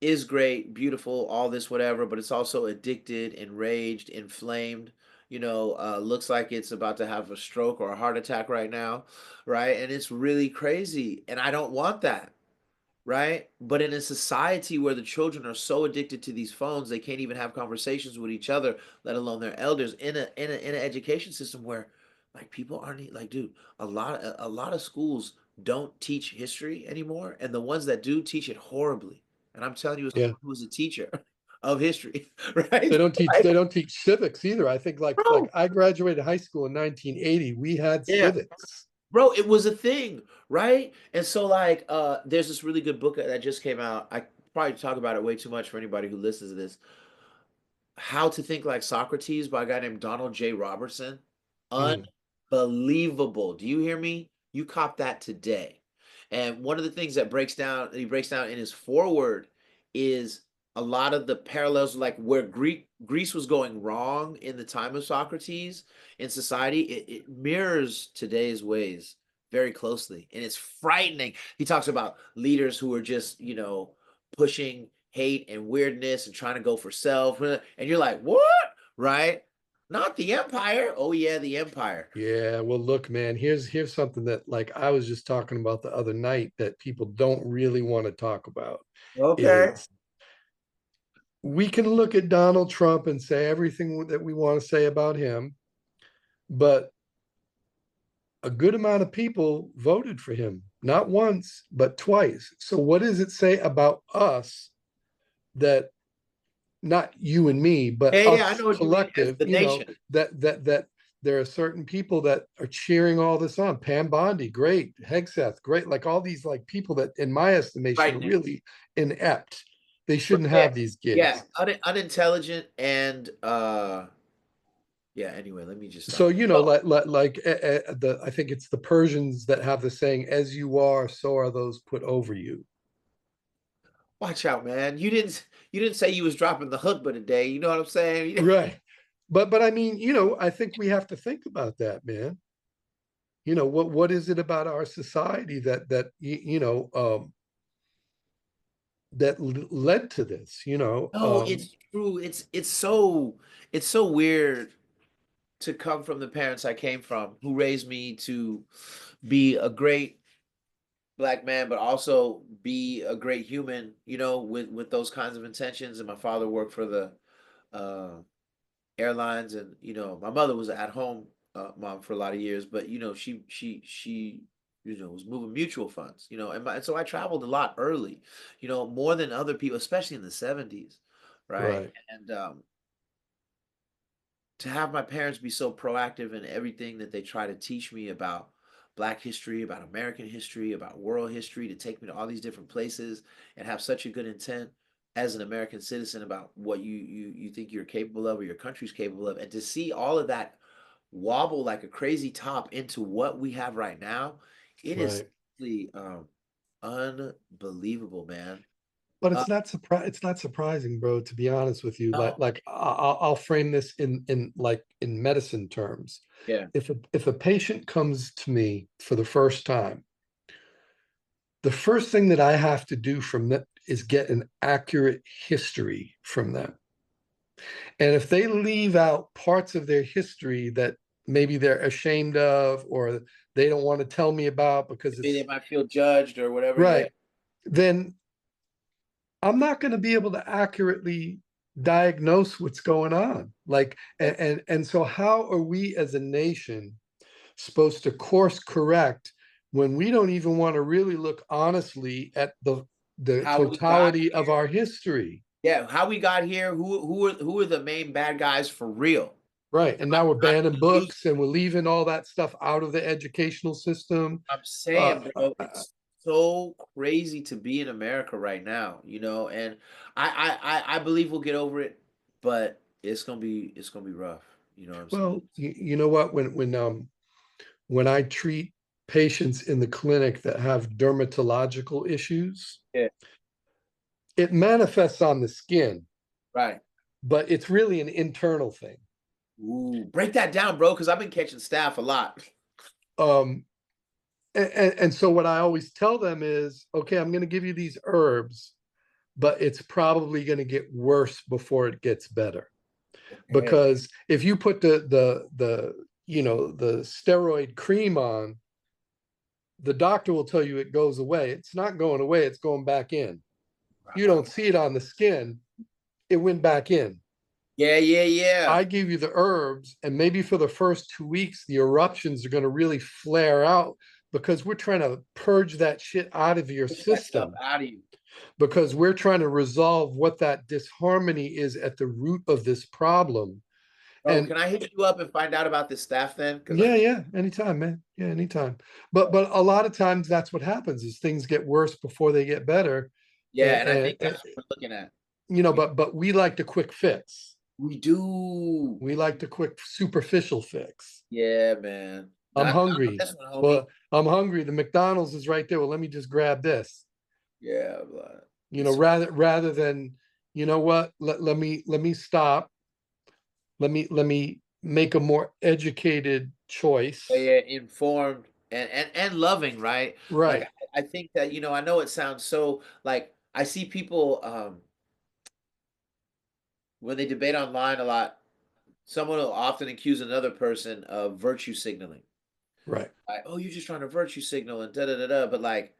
Speaker 1: is great, beautiful, all this, whatever, but it's also addicted, enraged, inflamed. looks like it's about to have a stroke or a heart attack right now, right? And it's really crazy. And I don't want that, right? But in a society where the children are so addicted to these phones, they can't even have conversations with each other, let alone their elders. In an education system where like people aren't like, dude, a lot of schools don't teach history anymore, and the ones that do teach it horribly. And I'm telling you, as
Speaker 2: Yeah.
Speaker 1: someone who was a teacher of history, right?
Speaker 2: They
Speaker 1: Like,
Speaker 2: don't teach civics either. I think like
Speaker 1: bro,
Speaker 2: I graduated high school in 1980. We had
Speaker 1: yeah,
Speaker 2: civics.
Speaker 1: bro, it was a thing, right? And so like there's this really good book that just came out. I probably talk about it way too much for anybody who listens to this. How to Think Like Socrates by a guy named Donald J. Robertson.
Speaker 2: Mm,
Speaker 1: Unbelievable. Do you hear me? You cop that today. And one of the things that he breaks down in his foreword is a lot of the parallels, like where Greece was going wrong in the time of Socrates in society. It mirrors today's ways very closely. And it's frightening. He talks about leaders who are just, pushing hate and weirdness and trying to go for self. And you're like, what? Right? Not the empire. Oh yeah, the empire.
Speaker 2: yeah. Well, look, man, here's something that like I was just talking about the other night that people don't really want to talk about
Speaker 1: Okay.
Speaker 2: is we can look at Donald Trump and say everything that we want to say about him, but a good amount of people voted for him, not once, but twice. So what does it say about us that not you and me, but
Speaker 1: Yeah, yeah, I
Speaker 2: us
Speaker 1: know what you mean. As
Speaker 2: collective,
Speaker 1: the nation.
Speaker 2: that there are certain people that are cheering all this on. Pam Bondi, great. Hegseth, great. Like all these like people that, in my estimation, are
Speaker 1: Frightening.
Speaker 2: really inept. They
Speaker 1: But
Speaker 2: shouldn't
Speaker 1: yeah,
Speaker 2: have these
Speaker 1: yeah,
Speaker 2: gigs.
Speaker 1: unintelligent and yeah, anyway, let me just
Speaker 2: So
Speaker 1: stop.
Speaker 2: you know, the I think it's the Persians that have the saying, "As you are, so are those put over you."
Speaker 1: Watch out, man. You didn't say you was dropping the hook but today. You know what I'm saying?
Speaker 2: Right. But I mean, I think we have to think about that, man. What is it about our society that led to this,
Speaker 1: No, it's true. It's so weird to come from the parents I came from, who raised me to be a great black man, but also be a great human, with those kinds of intentions. And my father worked for the uh, airlines, and my mother was at home mom for a lot of years, but she was moving mutual funds, and so I traveled a lot early, more than other people, especially in the 70s, right?
Speaker 2: right,
Speaker 1: And to have my parents be so proactive in everything that they try to teach me about black history, about American history, about world history, to take me to all these different places and have such a good intent as an American citizen about what you think you're capable of or your country's capable of, and to see all of that wobble like a crazy top into what we have right now, it is
Speaker 2: right.
Speaker 1: simply unbelievable, man.
Speaker 2: But
Speaker 1: Uh,
Speaker 2: it's not surprising, bro, to be honest with you. Like
Speaker 1: no,
Speaker 2: like I'll frame this in medicine terms.
Speaker 1: yeah.
Speaker 2: If a patient comes to me for the first time, the first thing that I have to do from them is get an accurate history from them. And if they leave out parts of their history that maybe they're ashamed of or they don't want to tell me about because
Speaker 1: Maybe they
Speaker 2: it's
Speaker 1: might feel judged or whatever. Yeah.
Speaker 2: right, then I'm not going to be able to accurately diagnose what's going on. Like,
Speaker 1: Yeah.
Speaker 2: and so how are we as a nation supposed to course correct when we don't even want to really look honestly at the
Speaker 1: How we got
Speaker 2: totality of our history?
Speaker 1: Yeah, how we got here, who are the main bad guys for real?
Speaker 2: Right. And now we're
Speaker 1: Not
Speaker 2: banning
Speaker 1: the elite.
Speaker 2: books and we're leaving all that stuff out of the educational system.
Speaker 1: I'm
Speaker 2: Uh,
Speaker 1: saying,
Speaker 2: uh,
Speaker 1: bro,
Speaker 2: uh,
Speaker 1: it's so crazy to be in America right now, and I believe we'll get over it, but it's gonna be rough. You know what I'm saying?
Speaker 2: well, you know what? When I treat patients in the clinic that have dermatological issues,
Speaker 1: Yeah,
Speaker 2: it manifests on the skin,
Speaker 1: right.
Speaker 2: but it's really an internal thing.
Speaker 1: Ooh, break that down, bro, because I've been catching staff a lot.
Speaker 2: Um, and so what I always tell them is, okay, I'm going to give you these herbs, but it's probably going to get worse before it gets better.
Speaker 1: Yeah.
Speaker 2: because if you put the steroid cream on, the doctor will tell you it goes away. It's not going away, it's going back in. You don't see it on the skin, it went back in.
Speaker 1: Yeah, yeah, yeah.
Speaker 2: I give you the herbs, and maybe for the first 2 weeks, the eruptions are going to really flare out because we're trying to purge that shit out of your
Speaker 1: Push that stuff
Speaker 2: system,
Speaker 1: out of you.
Speaker 2: because we're trying to resolve what that disharmony is at the root of this problem.
Speaker 1: Bro,
Speaker 2: And
Speaker 1: can I hit you up and find out about this staff then? Because
Speaker 2: yeah, anytime, man. Yeah, anytime. But a lot of times that's what happens is things get worse before they get better.
Speaker 1: yeah, and I think that's what we're looking at.
Speaker 2: But we like the quick fix.
Speaker 1: We do.
Speaker 2: We like the quick superficial fix.
Speaker 1: Yeah, man.
Speaker 2: I'm
Speaker 1: Not
Speaker 2: hungry.
Speaker 1: this one, homie.
Speaker 2: Well, I'm hungry. The McDonald's is right there. Well, let me just grab this.
Speaker 1: Yeah, but
Speaker 2: Rather than, you know what? Let me stop. Let me make a more educated choice.
Speaker 1: yeah, informed and loving, right? Like
Speaker 2: Right.
Speaker 1: I think that, I know it sounds so like I see people when they debate online a lot, someone will often accuse another person of virtue signaling.
Speaker 2: Right.
Speaker 1: Like, oh, you're just trying to virtue signal and da da da da. But like,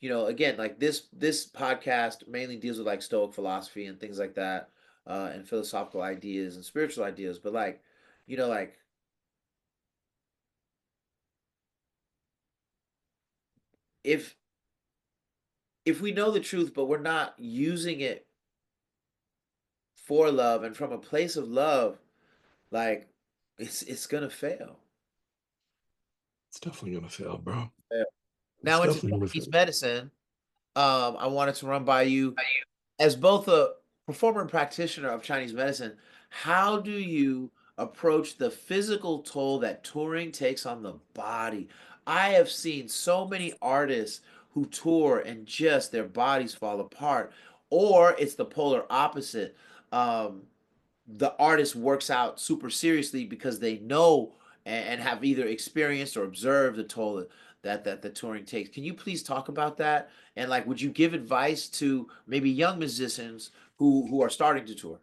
Speaker 1: again, like this podcast mainly deals with like Stoic philosophy and things like that, and philosophical ideas and spiritual ideas. But like, like if we know the truth, but we're not using it for love and from a place of love, like it's gonna fail.
Speaker 2: It's definitely gonna fail, bro.
Speaker 1: Yeah.
Speaker 2: It's
Speaker 1: Now into
Speaker 2: definitely gonna
Speaker 1: Chinese
Speaker 2: fail.
Speaker 1: medicine, I wanted to run by you as both a performer and practitioner of Chinese medicine. How do you approach the physical toll that touring takes on the body? I have seen so many artists who tour and just their bodies fall apart, or it's the polar opposite. Um, the artist works out super seriously because they know and have either experienced or observed the toll that the touring takes. Can you please talk about that? And like, would you give advice to maybe young musicians who are starting to tour?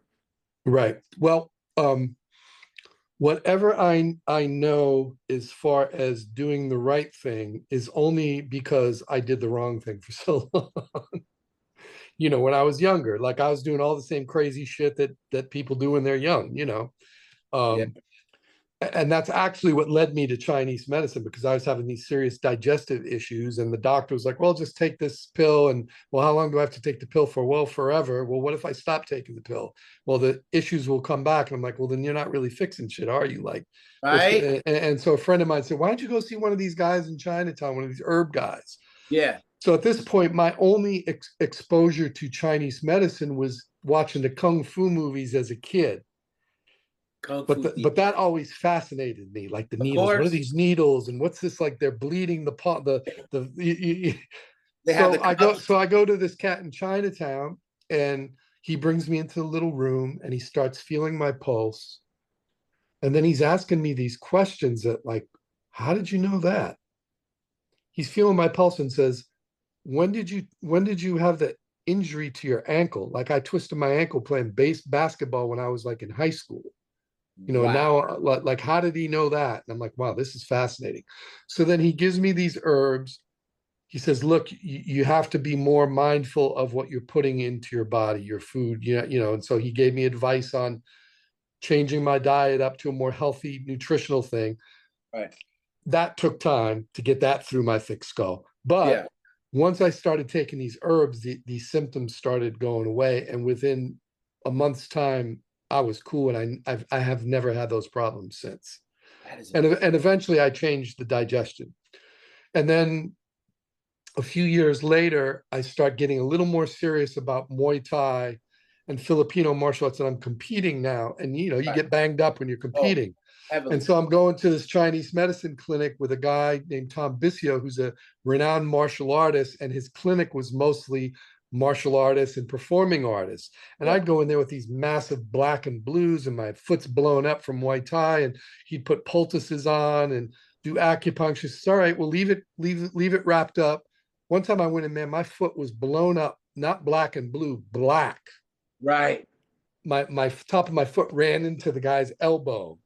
Speaker 2: Right. Well, whatever I know as far as doing the right thing is only because I did the wrong thing for so long. When I was younger, like I was doing all the same crazy shit that people do when they're young,
Speaker 1: Yeah,
Speaker 2: Um, and that's actually what led me to Chinese medicine, because I was having these serious digestive issues, and the doctor was like, well, just take this pill. And well, how long do I have to take the pill for? Well, forever. Well, what if I stop taking the pill? Well, the issues will come back. And I'm like, well, then you're not really fixing shit, are you? Like,
Speaker 1: right.
Speaker 2: and so a friend of mine said, why don't you go see one of these guys in Chinatown, one of these herb guys?
Speaker 1: Yeah,
Speaker 2: So at this point, my only exposure to Chinese medicine was watching the kung fu movies as a kid.
Speaker 1: kung
Speaker 2: but
Speaker 1: fu
Speaker 2: but
Speaker 1: theater.
Speaker 2: that always fascinated me, like the
Speaker 1: Of
Speaker 2: needles. What are
Speaker 1: course,
Speaker 2: these needles, and what's this, like they're bleeding the pot, the
Speaker 1: they have the
Speaker 2: so
Speaker 1: cups.
Speaker 2: I go to this cat in Chinatown, and he brings me into the little room, and he starts feeling my pulse, and then he's asking me these questions that, like, how did you know that? He's feeling my pulse and says, when did you have the injury to your ankle? Like, I twisted my ankle playing basketball when I was like in high school. And
Speaker 1: Wow.
Speaker 2: now, like, how did he know that? And I'm like, wow, this is fascinating. So then he gives me these herbs. He says, look, you have to be more mindful of what you're putting into your body, your food. And so he gave me advice on changing my diet up to a more healthy nutritional thing.
Speaker 1: Right.
Speaker 2: That took time to get that through my thick skull. But
Speaker 1: Yeah.
Speaker 2: once I started taking these herbs, these symptoms started going away. And within a month's time, I was cool. And I have never had those problems since.
Speaker 1: That is
Speaker 2: And eventually I changed the digestion. And then a few years later, I start getting a little more serious about Muay Thai and Filipino martial arts, and I'm competing now. And you
Speaker 1: right.
Speaker 2: get banged up when you're
Speaker 1: Oh,
Speaker 2: competing. And
Speaker 1: heavily.
Speaker 2: so I'm going to this Chinese medicine clinic with a guy named Tom Bisio, who's a renowned martial artist, and his clinic was mostly martial artists and performing artists. And
Speaker 1: Yeah.
Speaker 2: I'd go in there with these massive black and blues, and my foot's blown up from Muay Thai, and he'd put poultices on and do acupuncture. He says, all right, well, leave it wrapped up. One time I went in, man, my foot was blown up, not black and blue, black.
Speaker 1: Right.
Speaker 2: my top of my foot ran into the guy's elbow.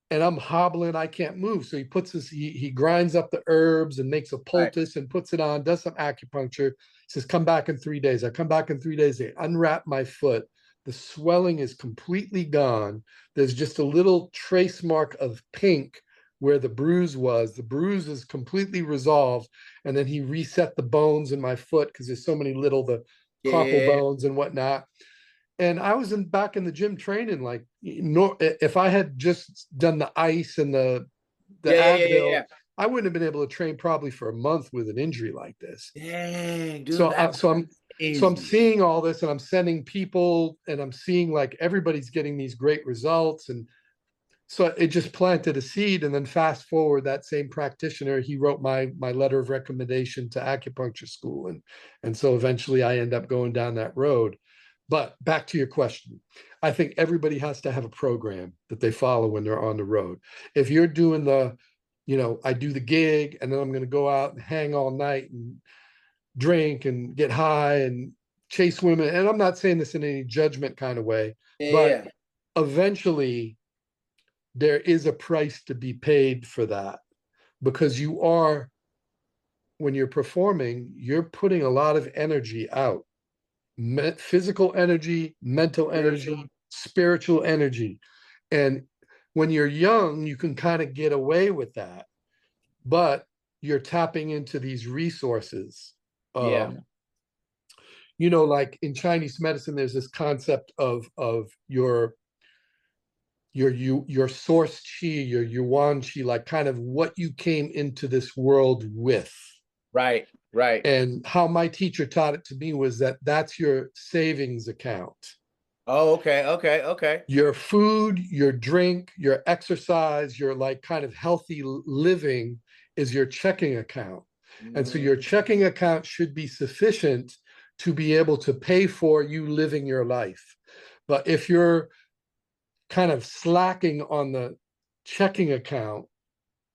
Speaker 2: And I'm hobbling, I can't move. So he puts this, he grinds up the herbs and makes a
Speaker 1: Right.
Speaker 2: poultice and puts it on, does some acupuncture. He says, come back in 3 days. I come back in 3 days. They unwrap my foot. The swelling is completely gone. There's just a little trace mark of pink where the bruise was. The bruise is completely resolved. And then he reset the bones in my foot because there's so many little, the carpal
Speaker 1: Yeah.
Speaker 2: bones and whatnot. And I was back in the gym training. Like, if I had just done the ice and the
Speaker 1: Yeah. Yeah. Yeah. Yeah.
Speaker 2: Advil,
Speaker 1: Yeah.
Speaker 2: I wouldn't have been able to train probably for a month with an injury like this.
Speaker 1: Dang, dude,
Speaker 2: So,
Speaker 1: that's
Speaker 2: I'm
Speaker 1: crazy.
Speaker 2: seeing all this, and I'm sending people, and I'm seeing like everybody's getting these great results, and so it just planted a seed. And then fast forward, that same practitioner, he wrote my letter of recommendation to acupuncture school, and so eventually I end up going down that road. But back to your question, I think everybody has to have a program that they follow when they're on the road. If you're doing I do the gig and then I'm going to go out and hang all night and drink and get high and chase women, and I'm not saying this in any judgment kind of way,
Speaker 1: Yeah.
Speaker 2: but
Speaker 1: Yeah.
Speaker 2: eventually there is a price to be paid for that, because when you're performing, you're putting a lot of energy out, physical energy, mental
Speaker 1: Spiritual.
Speaker 2: energy, spiritual energy. And when you're young, you can kind of get away with that, but you're tapping into these resources.
Speaker 1: Yeah.
Speaker 2: Um, like in Chinese medicine, there's this concept of your source chi, your yuan chi, like kind of what you came into this world with.
Speaker 1: Right. Right.
Speaker 2: And how my teacher taught it to me was that that's your savings account.
Speaker 1: Oh, okay. Okay. Okay.
Speaker 2: Your food, your drink, your exercise, your like kind of healthy living is your checking account. And so your
Speaker 1: Mm,
Speaker 2: checking account should be sufficient to be able to pay for you living your life. But if you're kind of slacking on the checking account,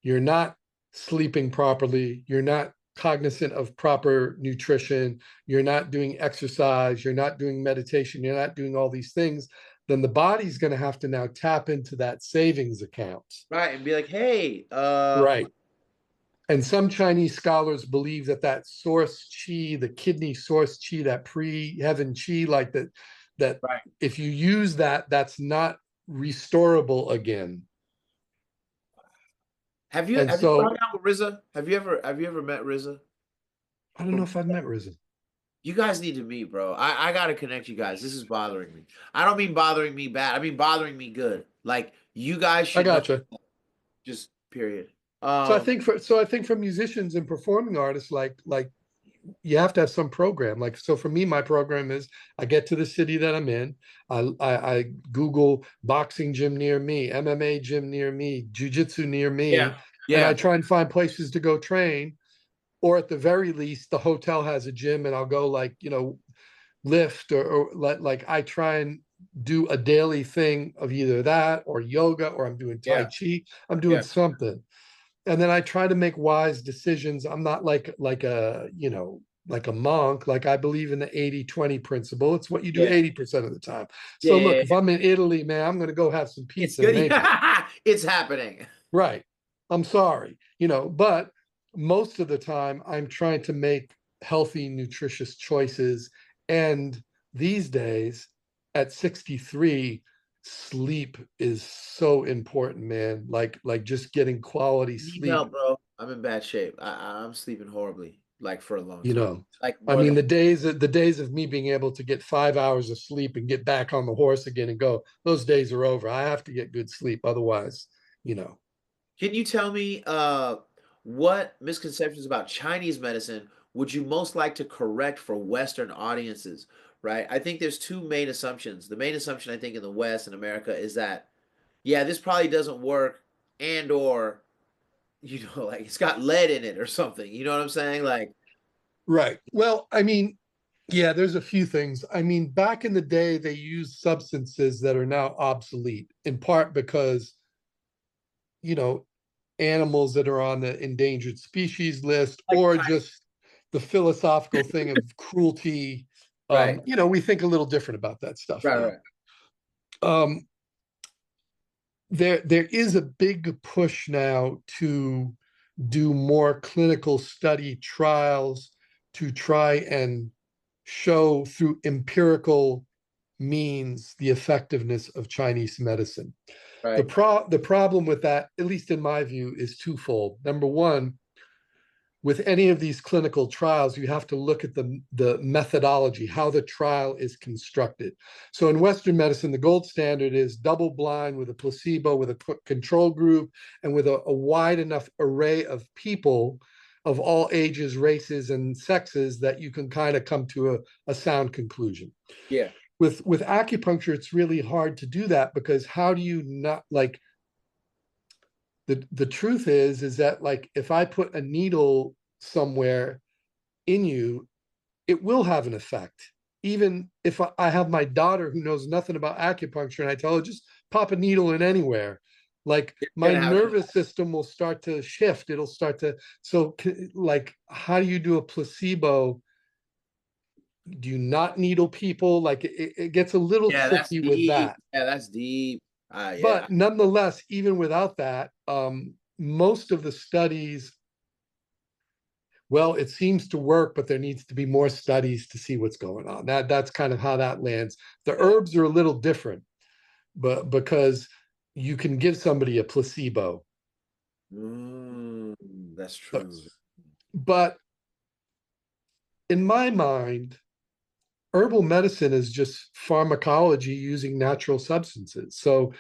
Speaker 2: you're not sleeping properly, you're not cognizant of proper nutrition, you're not doing exercise, you're not doing meditation, you're not doing all these things, then the body's going to have to now tap into that savings account.
Speaker 1: right. And be like, hey,
Speaker 2: Right. And some Chinese scholars believe that source chi, the kidney source chi, that pre-heaven chi, like that
Speaker 1: right.
Speaker 2: if you use that, that's not restorable again. And
Speaker 1: Have you hung
Speaker 2: so
Speaker 1: out with RZA? Have you ever met RZA
Speaker 2: I don't know
Speaker 1: from
Speaker 2: if I've met Risen.
Speaker 1: you guys need to meet, bro. I gotta connect you guys. This is bothering me. I don't mean bothering me bad. I mean bothering me good. Like you guys
Speaker 2: I
Speaker 1: should know
Speaker 2: gotcha.
Speaker 1: just period.
Speaker 2: So I think for musicians and performing artists, like you have to have some program. Like, so for me, my program is I get to the city that I'm in. I Google boxing gym near me, MMA gym near me, jujitsu near
Speaker 1: Yeah.
Speaker 2: me, and I
Speaker 1: Yeah.
Speaker 2: try and find places to go train. Or at the very least, the hotel has a gym, and I'll go like lift or like I try and do a daily thing of either that or yoga, or I'm doing Tai
Speaker 1: Yeah.
Speaker 2: Chi. I'm doing
Speaker 1: Yeah.
Speaker 2: something. And then I try to make wise decisions. I'm not like a monk. Like, I believe in the 80-20 principle. It's what you do
Speaker 1: Yeah.
Speaker 2: 80% of the time.
Speaker 1: Yeah.
Speaker 2: So
Speaker 1: Yeah.
Speaker 2: look,
Speaker 1: Yeah.
Speaker 2: if I'm in Italy, man, I'm going to go have some
Speaker 1: It's
Speaker 2: pizza in
Speaker 1: good.
Speaker 2: Naples.
Speaker 1: It's happening.
Speaker 2: Right. I'm sorry, but most of the time I'm trying to make healthy, nutritious choices. And these days at 63, sleep is so important, man. Like just getting quality
Speaker 1: Need
Speaker 2: sleep,
Speaker 1: help, bro. I'm in bad shape. I'm sleeping horribly, like for a long
Speaker 2: you
Speaker 1: time.
Speaker 2: know.
Speaker 1: Like
Speaker 2: I
Speaker 1: more
Speaker 2: mean,
Speaker 1: than
Speaker 2: the days of me being able to get 5 hours of sleep and get back on the horse again and go, those days are over. I have to get good sleep. Otherwise, you know.
Speaker 1: Can you tell me what misconceptions about Chinese medicine would you most like to correct for Western audiences? Right? I think there's two main assumptions. The main assumption I think in the West and America is that yeah, this probably doesn't work and or like it's got lead in it or something. You know what I'm saying? Like
Speaker 2: Right. Well, I mean, yeah, there's a few things. I mean, back in the day, they used substances that are now obsolete, in part because, you know, animals that are on the endangered species list,
Speaker 1: like
Speaker 2: or just the philosophical thing of cruelty.
Speaker 1: Right.
Speaker 2: We think a little different about that stuff
Speaker 1: Right.
Speaker 2: now.
Speaker 1: Right.
Speaker 2: Um, there is a big push now to do more clinical study trials to try and show through empirical means the effectiveness of Chinese medicine.
Speaker 1: Right.
Speaker 2: The problem with that, at least in my view, is twofold. Number one, with any of these clinical trials, you have to look at the methodology, how the trial is constructed. So in Western medicine, the gold standard is double blind with a placebo, with a control group, and with a wide enough array of people of all ages, races, and sexes that you can kind of come to a sound conclusion.
Speaker 1: Yeah.
Speaker 2: With acupuncture, it's really hard to do that because how do you not like the truth is that like if I put a needle somewhere in you, it will have an effect. Even if I have my daughter who knows nothing about acupuncture and I tell her just pop a needle in anywhere, like
Speaker 1: It's
Speaker 2: my
Speaker 1: gonna have an
Speaker 2: nervous system will start to shift. It'll start to, so like, how do you do a placebo? Do you not needle people? Like it gets a little
Speaker 1: Yeah, that's
Speaker 2: tricky with
Speaker 1: deep.
Speaker 2: that.
Speaker 1: Yeah, that's deep. Yeah.
Speaker 2: But nonetheless, even without that, most of the studies, well, it seems to work, but there needs to be more studies to see what's going on. That's kind of how that lands. The
Speaker 1: Yeah.
Speaker 2: herbs are a little different, but because you can give somebody a placebo.
Speaker 1: Mm, that's
Speaker 2: But,
Speaker 1: true.
Speaker 2: but in my mind, herbal medicine is just pharmacology using natural substances. So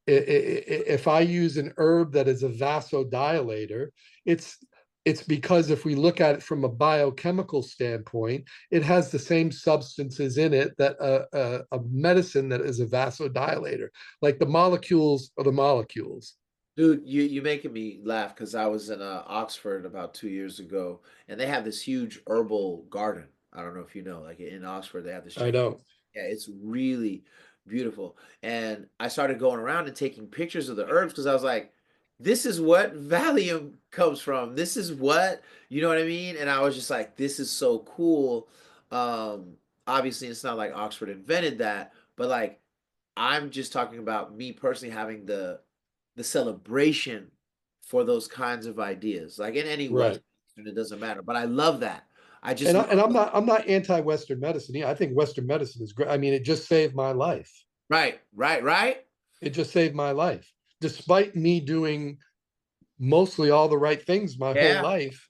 Speaker 2: if I use an herb that is a vasodilator, it's it's because if we look at it from a biochemical standpoint, it has the same substances in it that a medicine that is a vasodilator. Like the molecules are the molecules.
Speaker 1: Dude, you making me laugh because I was in Oxford about 2 years ago, and they have this huge herbal garden. I don't know if you know, like in Oxford, they have this
Speaker 2: I
Speaker 1: giant.
Speaker 2: know.
Speaker 1: Yeah, it's really beautiful. And I started going around and taking pictures of the herbs because I was like, this is what Valium comes from. This is what, you know what I mean? And I was just like, this is so cool. Um, Obviously, it's not like Oxford invented that, but like I'm just talking about me personally having the celebration for those kinds of ideas, like in any West,
Speaker 2: Right.
Speaker 1: it doesn't matter. But I love that. I just
Speaker 2: And
Speaker 1: love
Speaker 2: I'm not anti-Western medicine. Yeah, I think Western medicine is great. I mean, it just saved my life.
Speaker 1: right, right, right.
Speaker 2: It just saved my life. Despite me doing mostly all the right things my whole
Speaker 1: Yeah,
Speaker 2: life,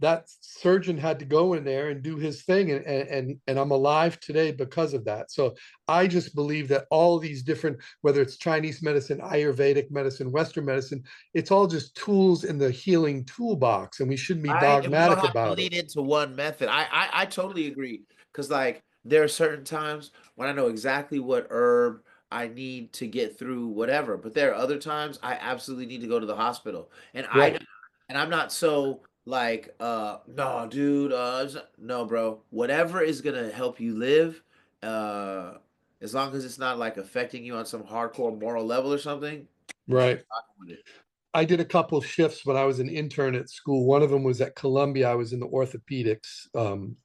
Speaker 2: that surgeon had to go in there and do his thing, and I'm alive today because of that. So I just believe that all these different, whether it's Chinese medicine, Ayurvedic medicine, Western medicine, it's all just tools in the healing toolbox, and we shouldn't be
Speaker 1: right. And we don't
Speaker 2: dogmatic
Speaker 1: have to
Speaker 2: about it.
Speaker 1: lean into one method. I totally agree. Because like there are certain times when I know exactly what herb I need to get through whatever, but there are other times I absolutely need to go to the hospital. And
Speaker 2: Right.
Speaker 1: I'm not so like no dude, no bro. Whatever is gonna help you live, uh as long as it's not like affecting you on some hardcore moral level or something, you should
Speaker 2: Right.
Speaker 1: rock with it.
Speaker 2: I did a couple of shifts when I was an intern at school. One of them was at Columbia. I was in the orthopedics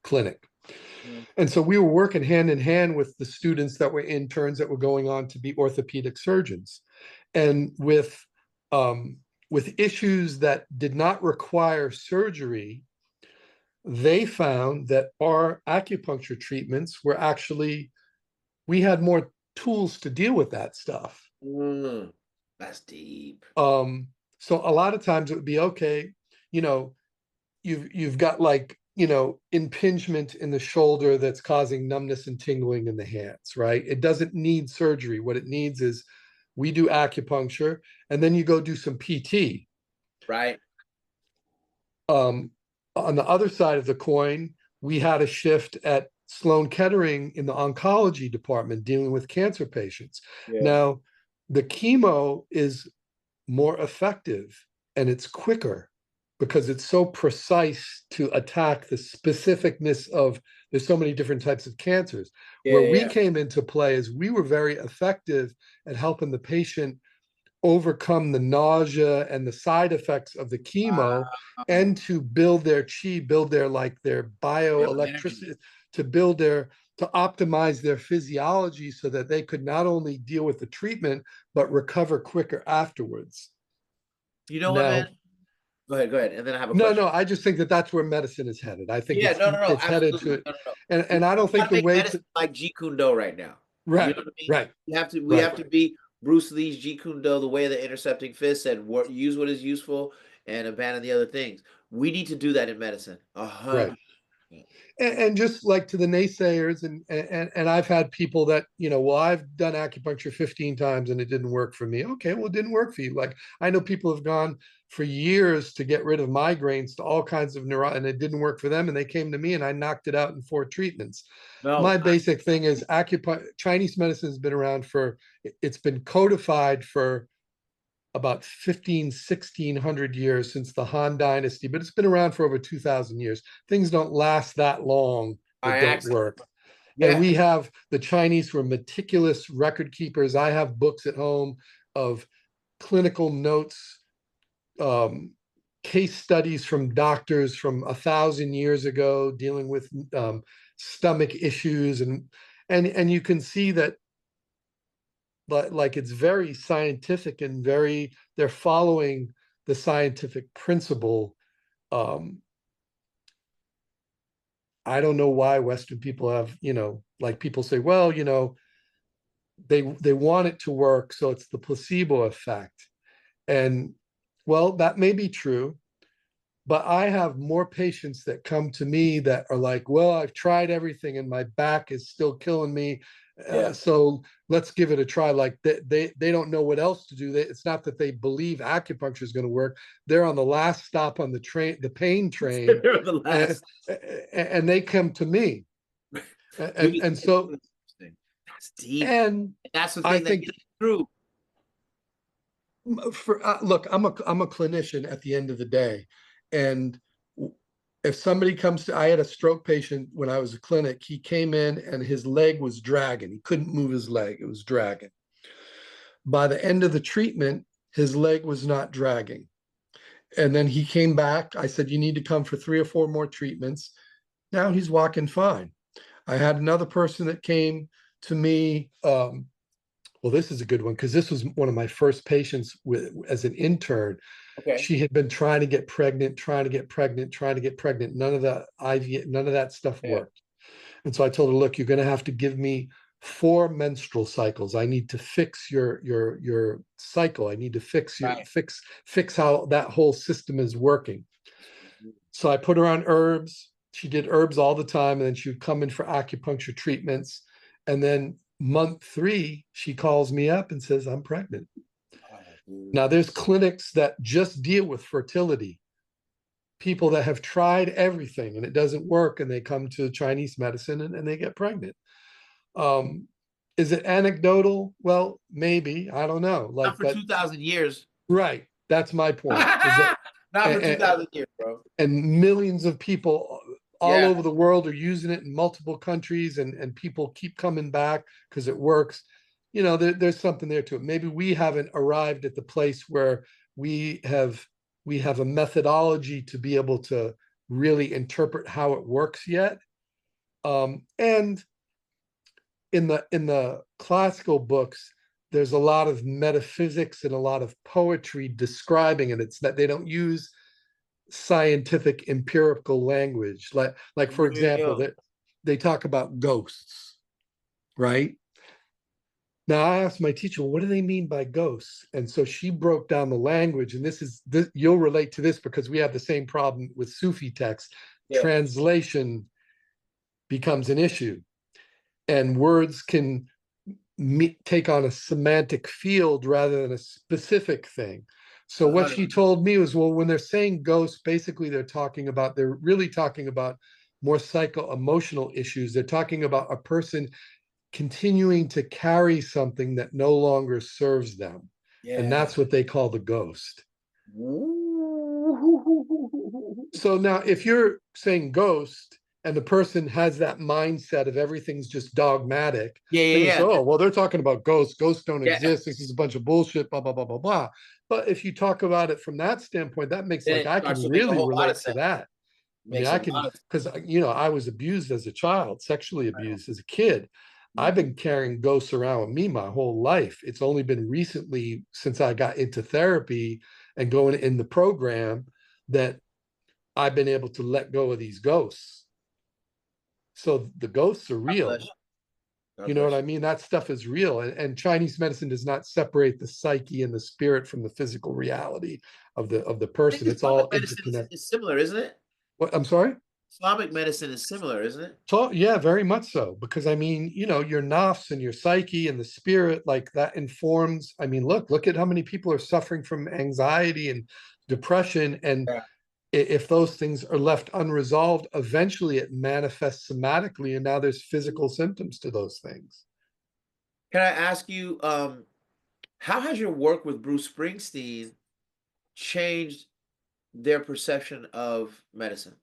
Speaker 2: clinic.
Speaker 1: Mm.
Speaker 2: And so we were working hand in hand with the students that were interns that were going on to be orthopedic surgeons. And um, with issues that did not require surgery, they found that our acupuncture treatments were actually, we had more tools to deal with that stuff.
Speaker 1: Mm. That's deep.
Speaker 2: Um, so a lot of times it would be okay, you know, you've got like impingement in the shoulder that's causing numbness and tingling in the hands, right? It doesn't need surgery. What it needs is we do acupuncture and then you go do some PT.
Speaker 1: Right?
Speaker 2: um, on the other side of the coin, we had a shift at Sloan Kettering in the oncology department dealing with cancer patients.
Speaker 1: Yeah.
Speaker 2: Now the chemo is more effective and it's quicker because it's so precise to attack the specificness of, there's so many different types of cancers.
Speaker 1: Yeah,
Speaker 2: Where
Speaker 1: yeah,
Speaker 2: we
Speaker 1: yeah.
Speaker 2: came into play is we were very effective at helping the patient overcome the nausea and the side effects of the chemo,
Speaker 1: Wow.
Speaker 2: and to build their chi, build their like their
Speaker 1: Real energy.
Speaker 2: bioelectricity, to build to optimize their physiology so that they could not only deal with the treatment, but recover quicker afterwards.
Speaker 1: You know what, man?
Speaker 2: Now,
Speaker 1: Go ahead, and then I have a
Speaker 2: no,
Speaker 1: question.
Speaker 2: no, I just think that that's where medicine is headed. I think
Speaker 1: Yeah, no, no, no,
Speaker 2: it's headed
Speaker 1: absolutely,
Speaker 2: to,
Speaker 1: no, no, no.
Speaker 2: and I don't
Speaker 1: We
Speaker 2: think
Speaker 1: gotta
Speaker 2: the
Speaker 1: make
Speaker 2: way
Speaker 1: medicine
Speaker 2: to,
Speaker 1: like Jeet Kune Do right now. You
Speaker 2: right,
Speaker 1: know what I mean?
Speaker 2: right,
Speaker 1: We
Speaker 2: right.
Speaker 1: have to be Bruce Lee's Jeet Kune Do, the way of the intercepting fist, and use what is useful and abandon the other things. We need to do that in medicine.
Speaker 2: Right.
Speaker 1: 100%.
Speaker 2: And just like to the naysayers, and I've had people that, well, I've done acupuncture 15 times and it didn't work for me. Okay, well, it didn't work for you. Like, I know people have gone for years to get rid of migraines to all kinds of and it didn't work for them, and they came to me and I knocked it out in 4 treatments.
Speaker 1: No,
Speaker 2: My basic thing is acupuncture. Chinese medicine has been around it's been codified for about 1600 years, since the Han Dynasty, but it's been around for over 2,000 years. Things don't last that long
Speaker 1: I
Speaker 2: that don't
Speaker 1: actually,
Speaker 2: work. And
Speaker 1: yeah,
Speaker 2: we have the Chinese were meticulous record keepers. I have books at home of clinical notes, um, case studies from doctors from 1,000 years ago dealing with stomach issues, and you can see that, like, it's very scientific and they're following the scientific principle. um I don't know why Western people have, like, people say, well, they want it to work, so it's the placebo effect. And, well, that may be true, but I have more patients that come to me that are like, well, I've tried everything and my back is still killing me.
Speaker 1: yeah.
Speaker 2: So let's give it a try. Like, they don't know what else to do. It's not that they believe acupuncture is going to work. They're on the last stop on the train, the pain train,
Speaker 1: They're the
Speaker 2: and,
Speaker 1: last.
Speaker 2: and they come to me. And so,
Speaker 1: That's deep.
Speaker 2: and
Speaker 1: That's the
Speaker 2: I
Speaker 1: thing that
Speaker 2: think,
Speaker 1: gets through.
Speaker 2: look, I'm a clinician at the end of the day, and if somebody comes to, I had a stroke patient when I was a clinic. He came in and his leg was dragging. He couldn't move his leg. It was dragging. By the end of the treatment, his leg was not dragging. And then he came back. I said, you need to come for 3 or 4 more treatments. Now he's walking fine. I had another person that came to me. Well, this is a good one because this was one of my first patients as an intern.
Speaker 1: Okay.
Speaker 2: She had been trying to get pregnant, trying to get pregnant, trying to get pregnant. None of the IV, none of that stuff
Speaker 1: Yeah.
Speaker 2: worked. And so I told her, look, you're going to have to give me 4 menstrual cycles. I need to fix your cycle. I need to
Speaker 1: Right.
Speaker 2: fix how that whole system is working. So I put her on herbs. She did herbs all the time, and then she would come in for acupuncture treatments. And then month 3, she calls me up and says, I'm pregnant. Now, there's clinics that just deal with fertility, people that have tried everything and it doesn't work, and they come to Chinese medicine and they get pregnant. Um, is it anecdotal? Well, maybe. I don't know.
Speaker 1: Not
Speaker 2: Like,
Speaker 1: for
Speaker 2: but
Speaker 1: 2,000 years.
Speaker 2: right. That's my point. Is that
Speaker 1: Not for
Speaker 2: and,
Speaker 1: 2,000 years, bro.
Speaker 2: and millions of people all
Speaker 1: Yeah.
Speaker 2: over the world are using it in multiple countries, and people keep coming back because it works. There's something there to it. Maybe we haven't arrived at the place where we have a methodology to be able to really interpret how it works yet. And in the classical books, there's a lot of metaphysics and a lot of poetry describing it. It's that they don't use scientific empirical language. Like, for example,
Speaker 1: Real.
Speaker 2: that they talk about ghosts, right? Now, I asked my teacher, well, what do they mean by ghosts? And so she broke down the language, and you'll relate to this because we have the same problem with Sufi texts.
Speaker 1: Yeah.
Speaker 2: Translation becomes an issue, and words can take on a semantic field rather than a specific thing. So what she
Speaker 1: 100%.
Speaker 2: told me was, well, when they're saying ghosts, basically they're really talking about more psycho-emotional issues. They're talking about a person continuing to carry something that no longer serves them. And
Speaker 1: Yeah.
Speaker 2: that's what they call the ghost. So now, if you're saying ghost and the person has that mindset of everything's just dogmatic,
Speaker 1: Yeah,
Speaker 2: they're going to say,
Speaker 1: yeah,
Speaker 2: oh, well, they're talking about ghosts. Ghosts don't
Speaker 1: yeah.
Speaker 2: exist. This is a bunch of bullshit, blah, blah, blah, blah, blah. But if you talk about it from that standpoint, that makes,
Speaker 1: Then
Speaker 2: like,
Speaker 1: it
Speaker 2: I
Speaker 1: starts
Speaker 2: can
Speaker 1: to make a
Speaker 2: really
Speaker 1: whole lot of
Speaker 2: relate to
Speaker 1: sense.
Speaker 2: that. I mean,
Speaker 1: Makes a
Speaker 2: I
Speaker 1: lot
Speaker 2: can,
Speaker 1: of
Speaker 2: because, I was abused as a child, sexually abused as a kid. I've
Speaker 1: Mhm.
Speaker 2: been carrying ghosts around with me my whole life. It's only been recently, since I got into therapy and going in the program, that I've been able to let go of these ghosts. So the ghosts are
Speaker 1: God bless
Speaker 2: real.
Speaker 1: you.
Speaker 2: You
Speaker 1: God
Speaker 2: know what
Speaker 1: bless
Speaker 2: I
Speaker 1: you.
Speaker 2: mean? That stuff is real. And Chinese medicine does not separate the psyche and the spirit from the physical reality of the
Speaker 1: I think
Speaker 2: person. It's
Speaker 1: Islamic
Speaker 2: all
Speaker 1: medicine
Speaker 2: interconnected.
Speaker 1: is similar, isn't it?
Speaker 2: What, I'm sorry?
Speaker 1: Islamic medicine is similar, isn't it?
Speaker 2: So yeah, very much so. Because I mean, your nafs and your psyche and the spirit, like that informs. I mean, look at how many people are suffering from anxiety and depression. And
Speaker 1: Yeah.
Speaker 2: if those things are left unresolved, eventually it manifests somatically, and now there's physical symptoms to those things.
Speaker 1: Can I ask you, how has your work with Bruce Springsteen changed their perception of medicine?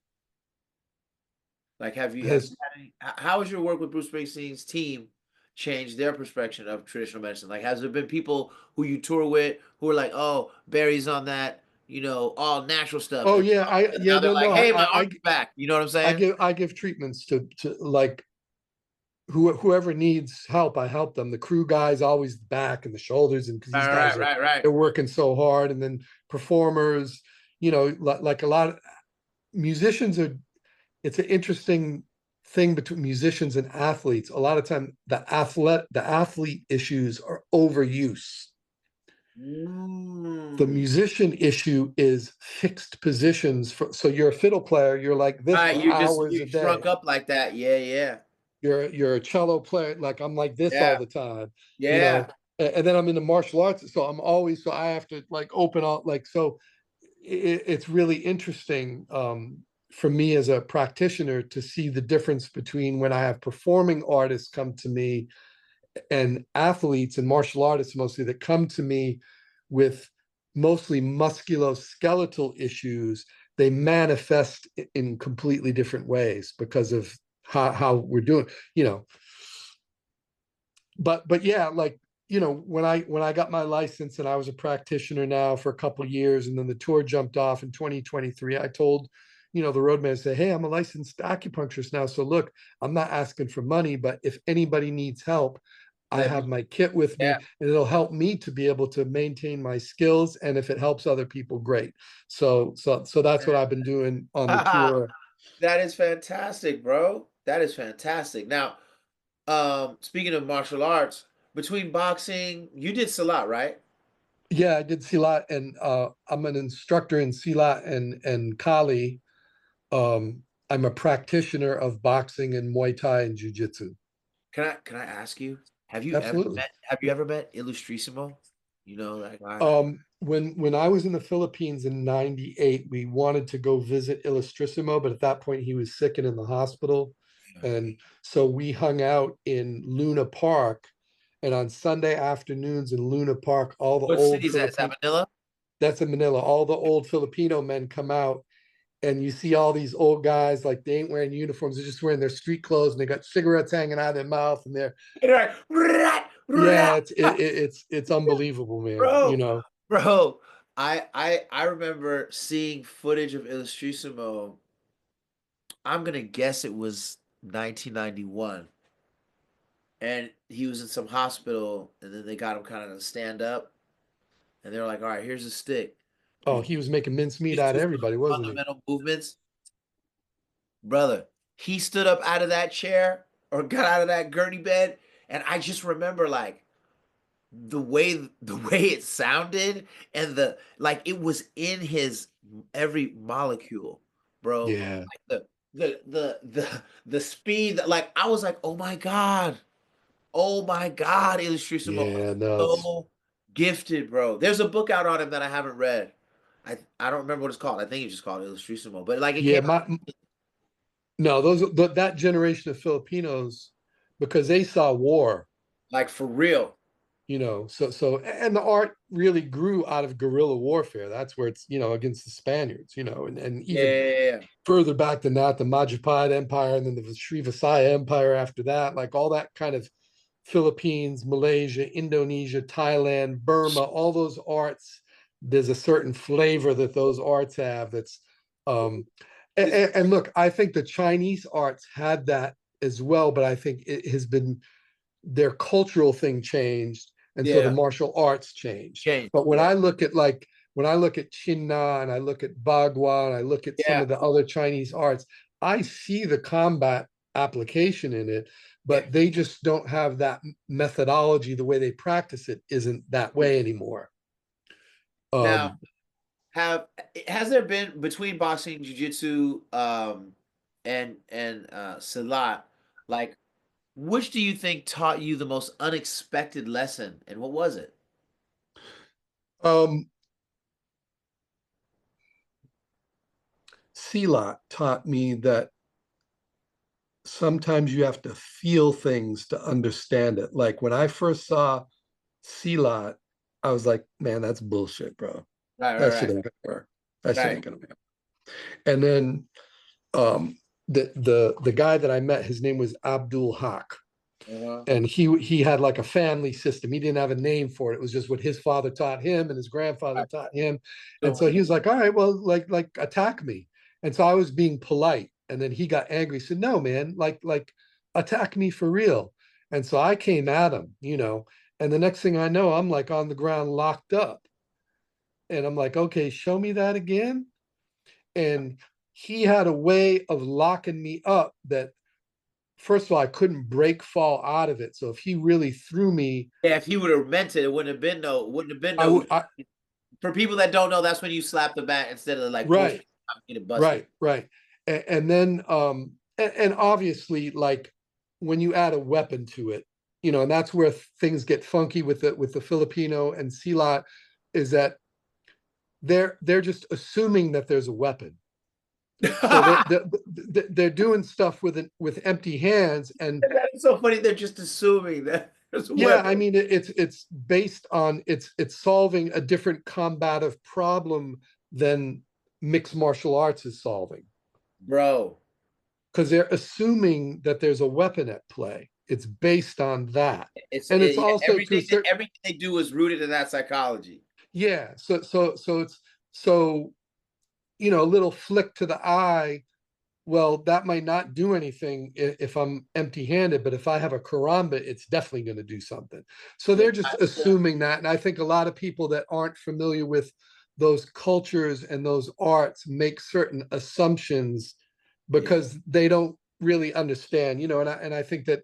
Speaker 1: Like, have you
Speaker 2: Has
Speaker 1: had any, how has your work with Bruce Springsteen's team changed their perspective of traditional medicine? Like, has there been people who you tour with who are like, oh, Barry's on that, all natural stuff,
Speaker 2: Oh
Speaker 1: and
Speaker 2: yeah, I yeah
Speaker 1: now they're
Speaker 2: no
Speaker 1: like,
Speaker 2: no
Speaker 1: hey, my arm's back. You know what I'm
Speaker 2: I
Speaker 1: saying?
Speaker 2: give treatments to like whoever needs help. I help them. The crew guys always the back and the shoulders, and because these
Speaker 1: Right,
Speaker 2: guys
Speaker 1: right,
Speaker 2: are
Speaker 1: right, right.
Speaker 2: they're working so hard, and then performers, like a lot of musicians are. It's an interesting thing between musicians and athletes. A lot of time the athlete issues are overuse. The
Speaker 1: Mm.
Speaker 2: musician issue is fixed positions. So you're a fiddle player, you're like this
Speaker 1: Right,
Speaker 2: for
Speaker 1: you're just
Speaker 2: hours
Speaker 1: you
Speaker 2: a
Speaker 1: shrunk
Speaker 2: day.
Speaker 1: up like that. Yeah, yeah,
Speaker 2: You're a cello player, like I'm like this all
Speaker 1: yeah,
Speaker 2: the time, you
Speaker 1: yeah.
Speaker 2: know. And then I'm in the martial arts, so I'm always so I have to like open up like so. It's really interesting for me as a practitioner to see the difference between when I have performing artists come to me and athletes and martial artists mostly that come to me with mostly musculoskeletal issues. They manifest in completely different ways because of how we're doing, you know. But yeah, like when I got my license and I was a practitioner now for a couple of years, and then the tour jumped off in 2023. I told the roadman, I said, hey, I'm a licensed acupuncturist now, so look, I'm not asking for money, but if anybody needs help, I
Speaker 1: Let me,
Speaker 2: have my kit with
Speaker 1: yeah.
Speaker 2: me, and it'll help me to be able to maintain my skills, and if it helps other people, great. So that's what I've been doing on the tour.
Speaker 1: That is fantastic, bro. That is fantastic. Now, speaking of martial arts, between boxing, you did Salat, right?
Speaker 2: Yeah, I did Silat, and I'm an instructor in Silat and Kali. I'm a practitioner of boxing and Muay Thai and Jiu Jitsu.
Speaker 1: Can I ask you,
Speaker 2: Absolutely.
Speaker 1: have you ever met Illustrissimo? Like
Speaker 2: When I was in the Philippines in '98, we wanted to go visit Illustrissimo, but at that point he was sick and in the hospital, and so we hung out in Luna Park. And on Sunday afternoons in Luna Park, all the
Speaker 1: what
Speaker 2: old
Speaker 1: city is that? Is that
Speaker 2: Filipino
Speaker 1: Manila?
Speaker 2: that's in Manila, all the old Filipino men come out, and you see all these old guys like they ain't wearing uniforms, they're just wearing their street clothes, and they got cigarettes hanging out of their mouth, and they're
Speaker 1: Right. Rat,
Speaker 2: yeah,
Speaker 1: rat.
Speaker 2: it's unbelievable, man.
Speaker 1: Bro, bro. I remember seeing footage of Illustrissimo. I'm gonna guess it was 1991. And he was in some hospital, and then they got him kind of to stand up, and they were like, "All right, here's a stick.
Speaker 2: Oh,
Speaker 1: Just,
Speaker 2: he was making mincemeat
Speaker 1: just
Speaker 2: out
Speaker 1: do
Speaker 2: of
Speaker 1: some
Speaker 2: everybody, wasn't he?
Speaker 1: fundamental movements, brother." He stood up out of that chair or got out of that gurney bed, and I just remember like the way it sounded, and the like it was in his every molecule, bro.
Speaker 2: Yeah,
Speaker 1: Like the speed that, like, I was like, oh my god. Oh my God, Illustrissimo
Speaker 2: yeah, no, it's
Speaker 1: so gifted, bro. There's a book out on him that I haven't read. I don't remember what it's called. I think it's just called Illustrissimo, but like it
Speaker 2: yeah,
Speaker 1: came out
Speaker 2: my no, that generation of Filipinos, because they saw war,
Speaker 1: like for real.
Speaker 2: so and the art really grew out of guerrilla warfare. That's where it's, against the Spaniards, and
Speaker 1: Yeah,
Speaker 2: even
Speaker 1: yeah, yeah.
Speaker 2: further back than that, the Majapahit Empire, and then the Srivijaya Empire after that, like all that kind of Philippines, Malaysia, Indonesia, Thailand, Burma, all those arts. There's a certain flavor that those arts have that's um, And look, I think the Chinese arts had that as well, but I think it has been their cultural thing changed, and so the
Speaker 1: Yeah,
Speaker 2: martial arts changed.
Speaker 1: change.
Speaker 2: But
Speaker 1: Yeah,
Speaker 2: when I look at Chinna and I look at Bagua and I look at some
Speaker 1: yeah,
Speaker 2: of the other Chinese arts, I see the combat application in it,
Speaker 1: yeah.
Speaker 2: but they just don't have that methodology. The way they practice it isn't that way anymore.
Speaker 1: Now,
Speaker 2: Um,
Speaker 1: have has there been between boxing, jiu-jitsu, and Silat, like which do you think taught you the most unexpected lesson, and what was it?
Speaker 2: um, Silat taught me that sometimes you have to feel things to understand it. Like when I first saw Silat, I was like, man, that's bullshit, bro.
Speaker 1: Right, right,
Speaker 2: That shit
Speaker 1: right,
Speaker 2: ain't gonna work. That shit
Speaker 1: right.
Speaker 2: ain't gonna happen. And then the guy that I met, his name was Abdul Haq.
Speaker 1: Uh-huh.
Speaker 2: And he had like a family system. He didn't have a name for it. It was just what his father taught him and his grandfather
Speaker 1: Right.
Speaker 2: taught him. And
Speaker 1: So,
Speaker 2: so he was like, all right, well, like attack me. And so I was being polite. And then he got angry. He said, no, man, like attack me for real. And so I came at him, you know. And the next thing I know, I'm like on the ground locked up. And I'm like, okay, show me that again. And he had a way of locking me up that, first of all, I couldn't break fall out of it. So if he really threw me,
Speaker 1: yeah, if he would have meant it, it wouldn't have been
Speaker 2: I
Speaker 1: no.
Speaker 2: would,
Speaker 1: For people that don't know, that's when you slap the bat instead of like force
Speaker 2: right,
Speaker 1: get it busted.
Speaker 2: right. And then, and obviously, like when you add a weapon to it, you know, and that's where things get funky with the Filipino and Silat, is that they're just assuming that there's a weapon. So they're doing stuff with empty hands. And
Speaker 1: That's so funny. They're just assuming that there's a
Speaker 2: yeah,
Speaker 1: weapon,
Speaker 2: I mean, it's based on it's solving a different combative problem than mixed martial arts is solving,
Speaker 1: bro.
Speaker 2: because they're assuming that there's a weapon at play. It's based on that. And it's
Speaker 1: Yeah,
Speaker 2: also to a certain,
Speaker 1: everything they do is rooted in that psychology.
Speaker 2: yeah. So it's so, you know, a little flick to the eye. Well, that might not do anything if I'm empty handed, but if I have a karamba, it's definitely going to do something. So
Speaker 1: Yeah,
Speaker 2: they're just assuming that. And I think a lot of people that aren't familiar with those cultures and those arts make certain assumptions
Speaker 1: yeah.
Speaker 2: because they don't really understand, you know. And I think that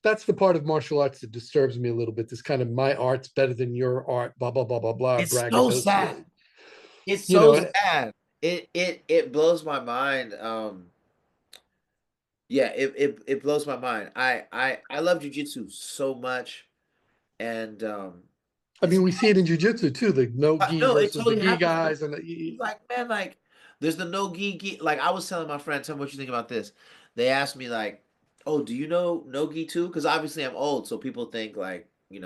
Speaker 2: that's the part of martial arts that disturbs me a little bit. This kind of my art's better than your art, blah blah blah blah blah,
Speaker 1: It's so sad.
Speaker 2: braggadocio.
Speaker 1: It's
Speaker 2: You
Speaker 1: so
Speaker 2: know, and
Speaker 1: sad. It blows my mind. Yeah, it blows my mind. I love jujitsu so much, and
Speaker 2: I
Speaker 1: it's
Speaker 2: mean, we see it in jujitsu too, the no gi
Speaker 1: no, it
Speaker 2: versus the
Speaker 1: totally
Speaker 2: gi
Speaker 1: happens.
Speaker 2: guys, and
Speaker 1: Like, man, like, there's the no gi. Like, I was telling my friend, tell me what you think about this. They asked me, like, oh, do you know no gi too? Because obviously I'm old, so people think, like, and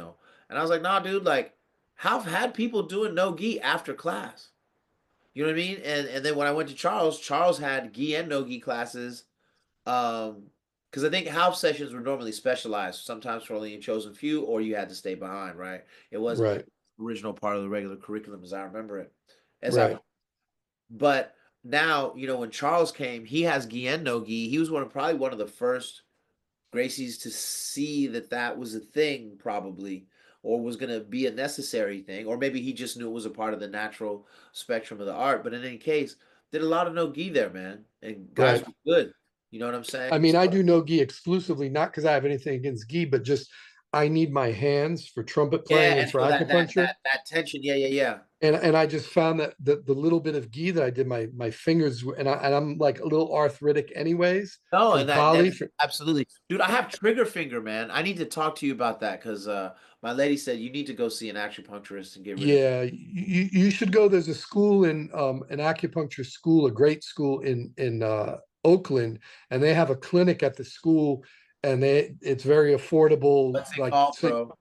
Speaker 1: I was like, nah, dude, like, I've had people doing no gi after class. You know what I mean? And then when I went to Charles, Charles had gi and no gi classes. Because I think house sessions were normally specialized, sometimes for only a chosen few, or you had to stay behind, right? It wasn't
Speaker 2: right,
Speaker 1: original part of the regular curriculum as I remember it. As I
Speaker 2: right,
Speaker 1: but now, when Charles came, he has gi and no gi. He was probably one of the first Gracies to see that that was a thing, probably, or was going to be a necessary thing, or maybe he just knew it was a part of the natural spectrum of the art. But in any case, did a lot of no gi there, man, and guys
Speaker 2: right.
Speaker 1: were good. You know what I'm
Speaker 2: I
Speaker 1: saying?
Speaker 2: mean, I
Speaker 1: So,
Speaker 2: do no gi exclusively, not because I have anything against gi, but just I need my hands for trumpet
Speaker 1: yeah,
Speaker 2: playing and
Speaker 1: and
Speaker 2: for
Speaker 1: for that that
Speaker 2: acupuncture.
Speaker 1: that that tension, yeah, yeah, yeah.
Speaker 2: And I just found that the little bit of gi that I did, my fingers, and I'm like a little arthritic anyways
Speaker 1: No,
Speaker 2: from
Speaker 1: and that
Speaker 2: poly.
Speaker 1: is absolutely, dude. I have trigger finger, man. I need to talk to you about that because my lady said you need to go see an acupuncturist and get rid of.
Speaker 2: Yeah, you should go. There's a school in an acupuncture school, a great school in Oakland, and they have a clinic at the school, and it's very affordable.
Speaker 1: What's it
Speaker 2: Like,
Speaker 1: called,
Speaker 2: so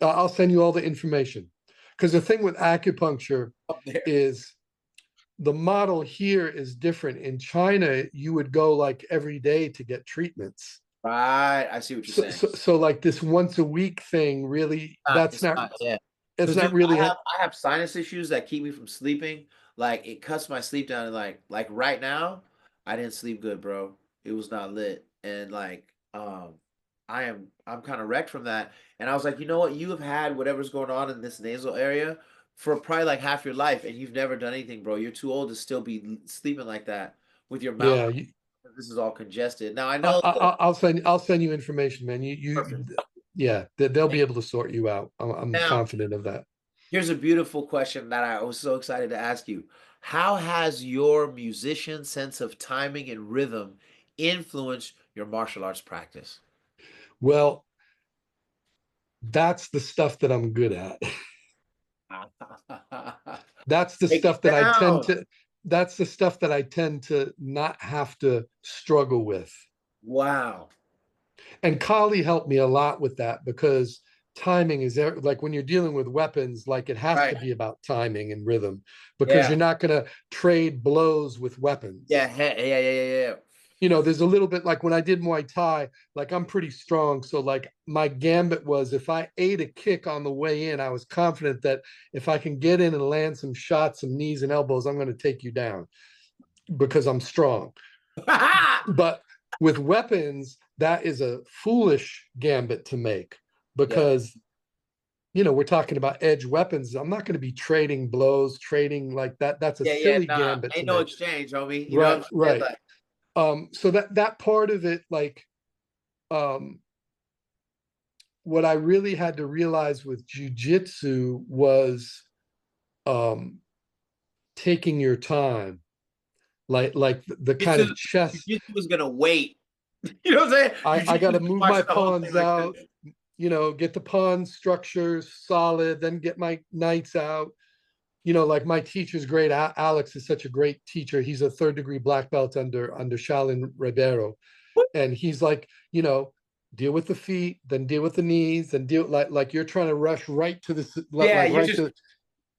Speaker 1: bro?
Speaker 2: I'll send you all the information. Because the thing with acupuncture
Speaker 1: Up there.
Speaker 2: is the model here is different. In China, you would go like every day to get treatments.
Speaker 1: Right. I see what you're saying.
Speaker 2: So like this once a week thing, really,
Speaker 1: It's not.
Speaker 2: that's
Speaker 1: It's
Speaker 2: not
Speaker 1: not. Yeah.
Speaker 2: it's
Speaker 1: Because, dude,
Speaker 2: not really
Speaker 1: I have sinus issues that keep me from sleeping. like it cuts my sleep down. And like right now, I didn't sleep good, bro. It was not lit, and I'm kind of wrecked from that. And I was like, you know what? You have had whatever's going on in this nasal area for probably like half your life, and you've never done anything, bro. You're too old to still be sleeping like that with your mouth.
Speaker 2: Yeah,
Speaker 1: This is all congested. Now I know.
Speaker 2: I'll send you information, man.
Speaker 1: Perfect.
Speaker 2: Yeah, they'll be able to sort you out. I'm
Speaker 1: Now,
Speaker 2: confident of that.
Speaker 1: here's a beautiful question that I was so excited to ask you. How has your musician sense of timing and rhythm influenced your martial arts practice?
Speaker 2: Well, that's the stuff that I'm good at. That's the
Speaker 1: Break
Speaker 2: stuff
Speaker 1: it
Speaker 2: that
Speaker 1: down.
Speaker 2: I tend to not have to struggle with.
Speaker 1: Wow.
Speaker 2: And Kali helped me a lot with that because timing is there. Like when you're dealing with weapons, like it has to
Speaker 1: Right.
Speaker 2: be about timing and rhythm because
Speaker 1: Yeah.
Speaker 2: you're not going to trade blows with weapons.
Speaker 1: Yeah. Yeah. Yeah. Yeah. Yeah.
Speaker 2: There's a little bit like when I did Muay Thai, like I'm pretty strong. So like my gambit was if I ate a kick on the way in, I was confident that if I can get in and land some shots, some knees and elbows, I'm going to take you down because I'm strong. But with weapons, that is a foolish gambit to make
Speaker 1: Yeah.
Speaker 2: because we're talking about edge weapons. I'm not going to be trading blows, trading like that. That's a
Speaker 1: Yeah. Yeah.
Speaker 2: silly
Speaker 1: Nah.
Speaker 2: gambit to
Speaker 1: Ain't no
Speaker 2: make.
Speaker 1: exchange, homie. You know what
Speaker 2: Right,
Speaker 1: I'm saying?
Speaker 2: right.
Speaker 1: Like,
Speaker 2: So that part of it, like, um, what I really had to realize with jujitsu was um, taking your time, like the kind
Speaker 1: Jujitsu,
Speaker 2: of chess.
Speaker 1: Jujitsu was gonna wait. You know what I'm saying?
Speaker 2: I
Speaker 1: Jujitsu
Speaker 2: got to
Speaker 1: was
Speaker 2: move my
Speaker 1: watching the whole thing
Speaker 2: pawns
Speaker 1: like
Speaker 2: out,
Speaker 1: this.
Speaker 2: get the pawn structures solid, then get my knights out. Like my teacher's great. Alex is such a great teacher. He's a third degree black belt under Shalin Ribeiro, and he's like, deal with the feet, then deal with the knees, then deal like you're trying to rush right to this,
Speaker 1: Yeah,
Speaker 2: like
Speaker 1: you're
Speaker 2: right
Speaker 1: just
Speaker 2: to,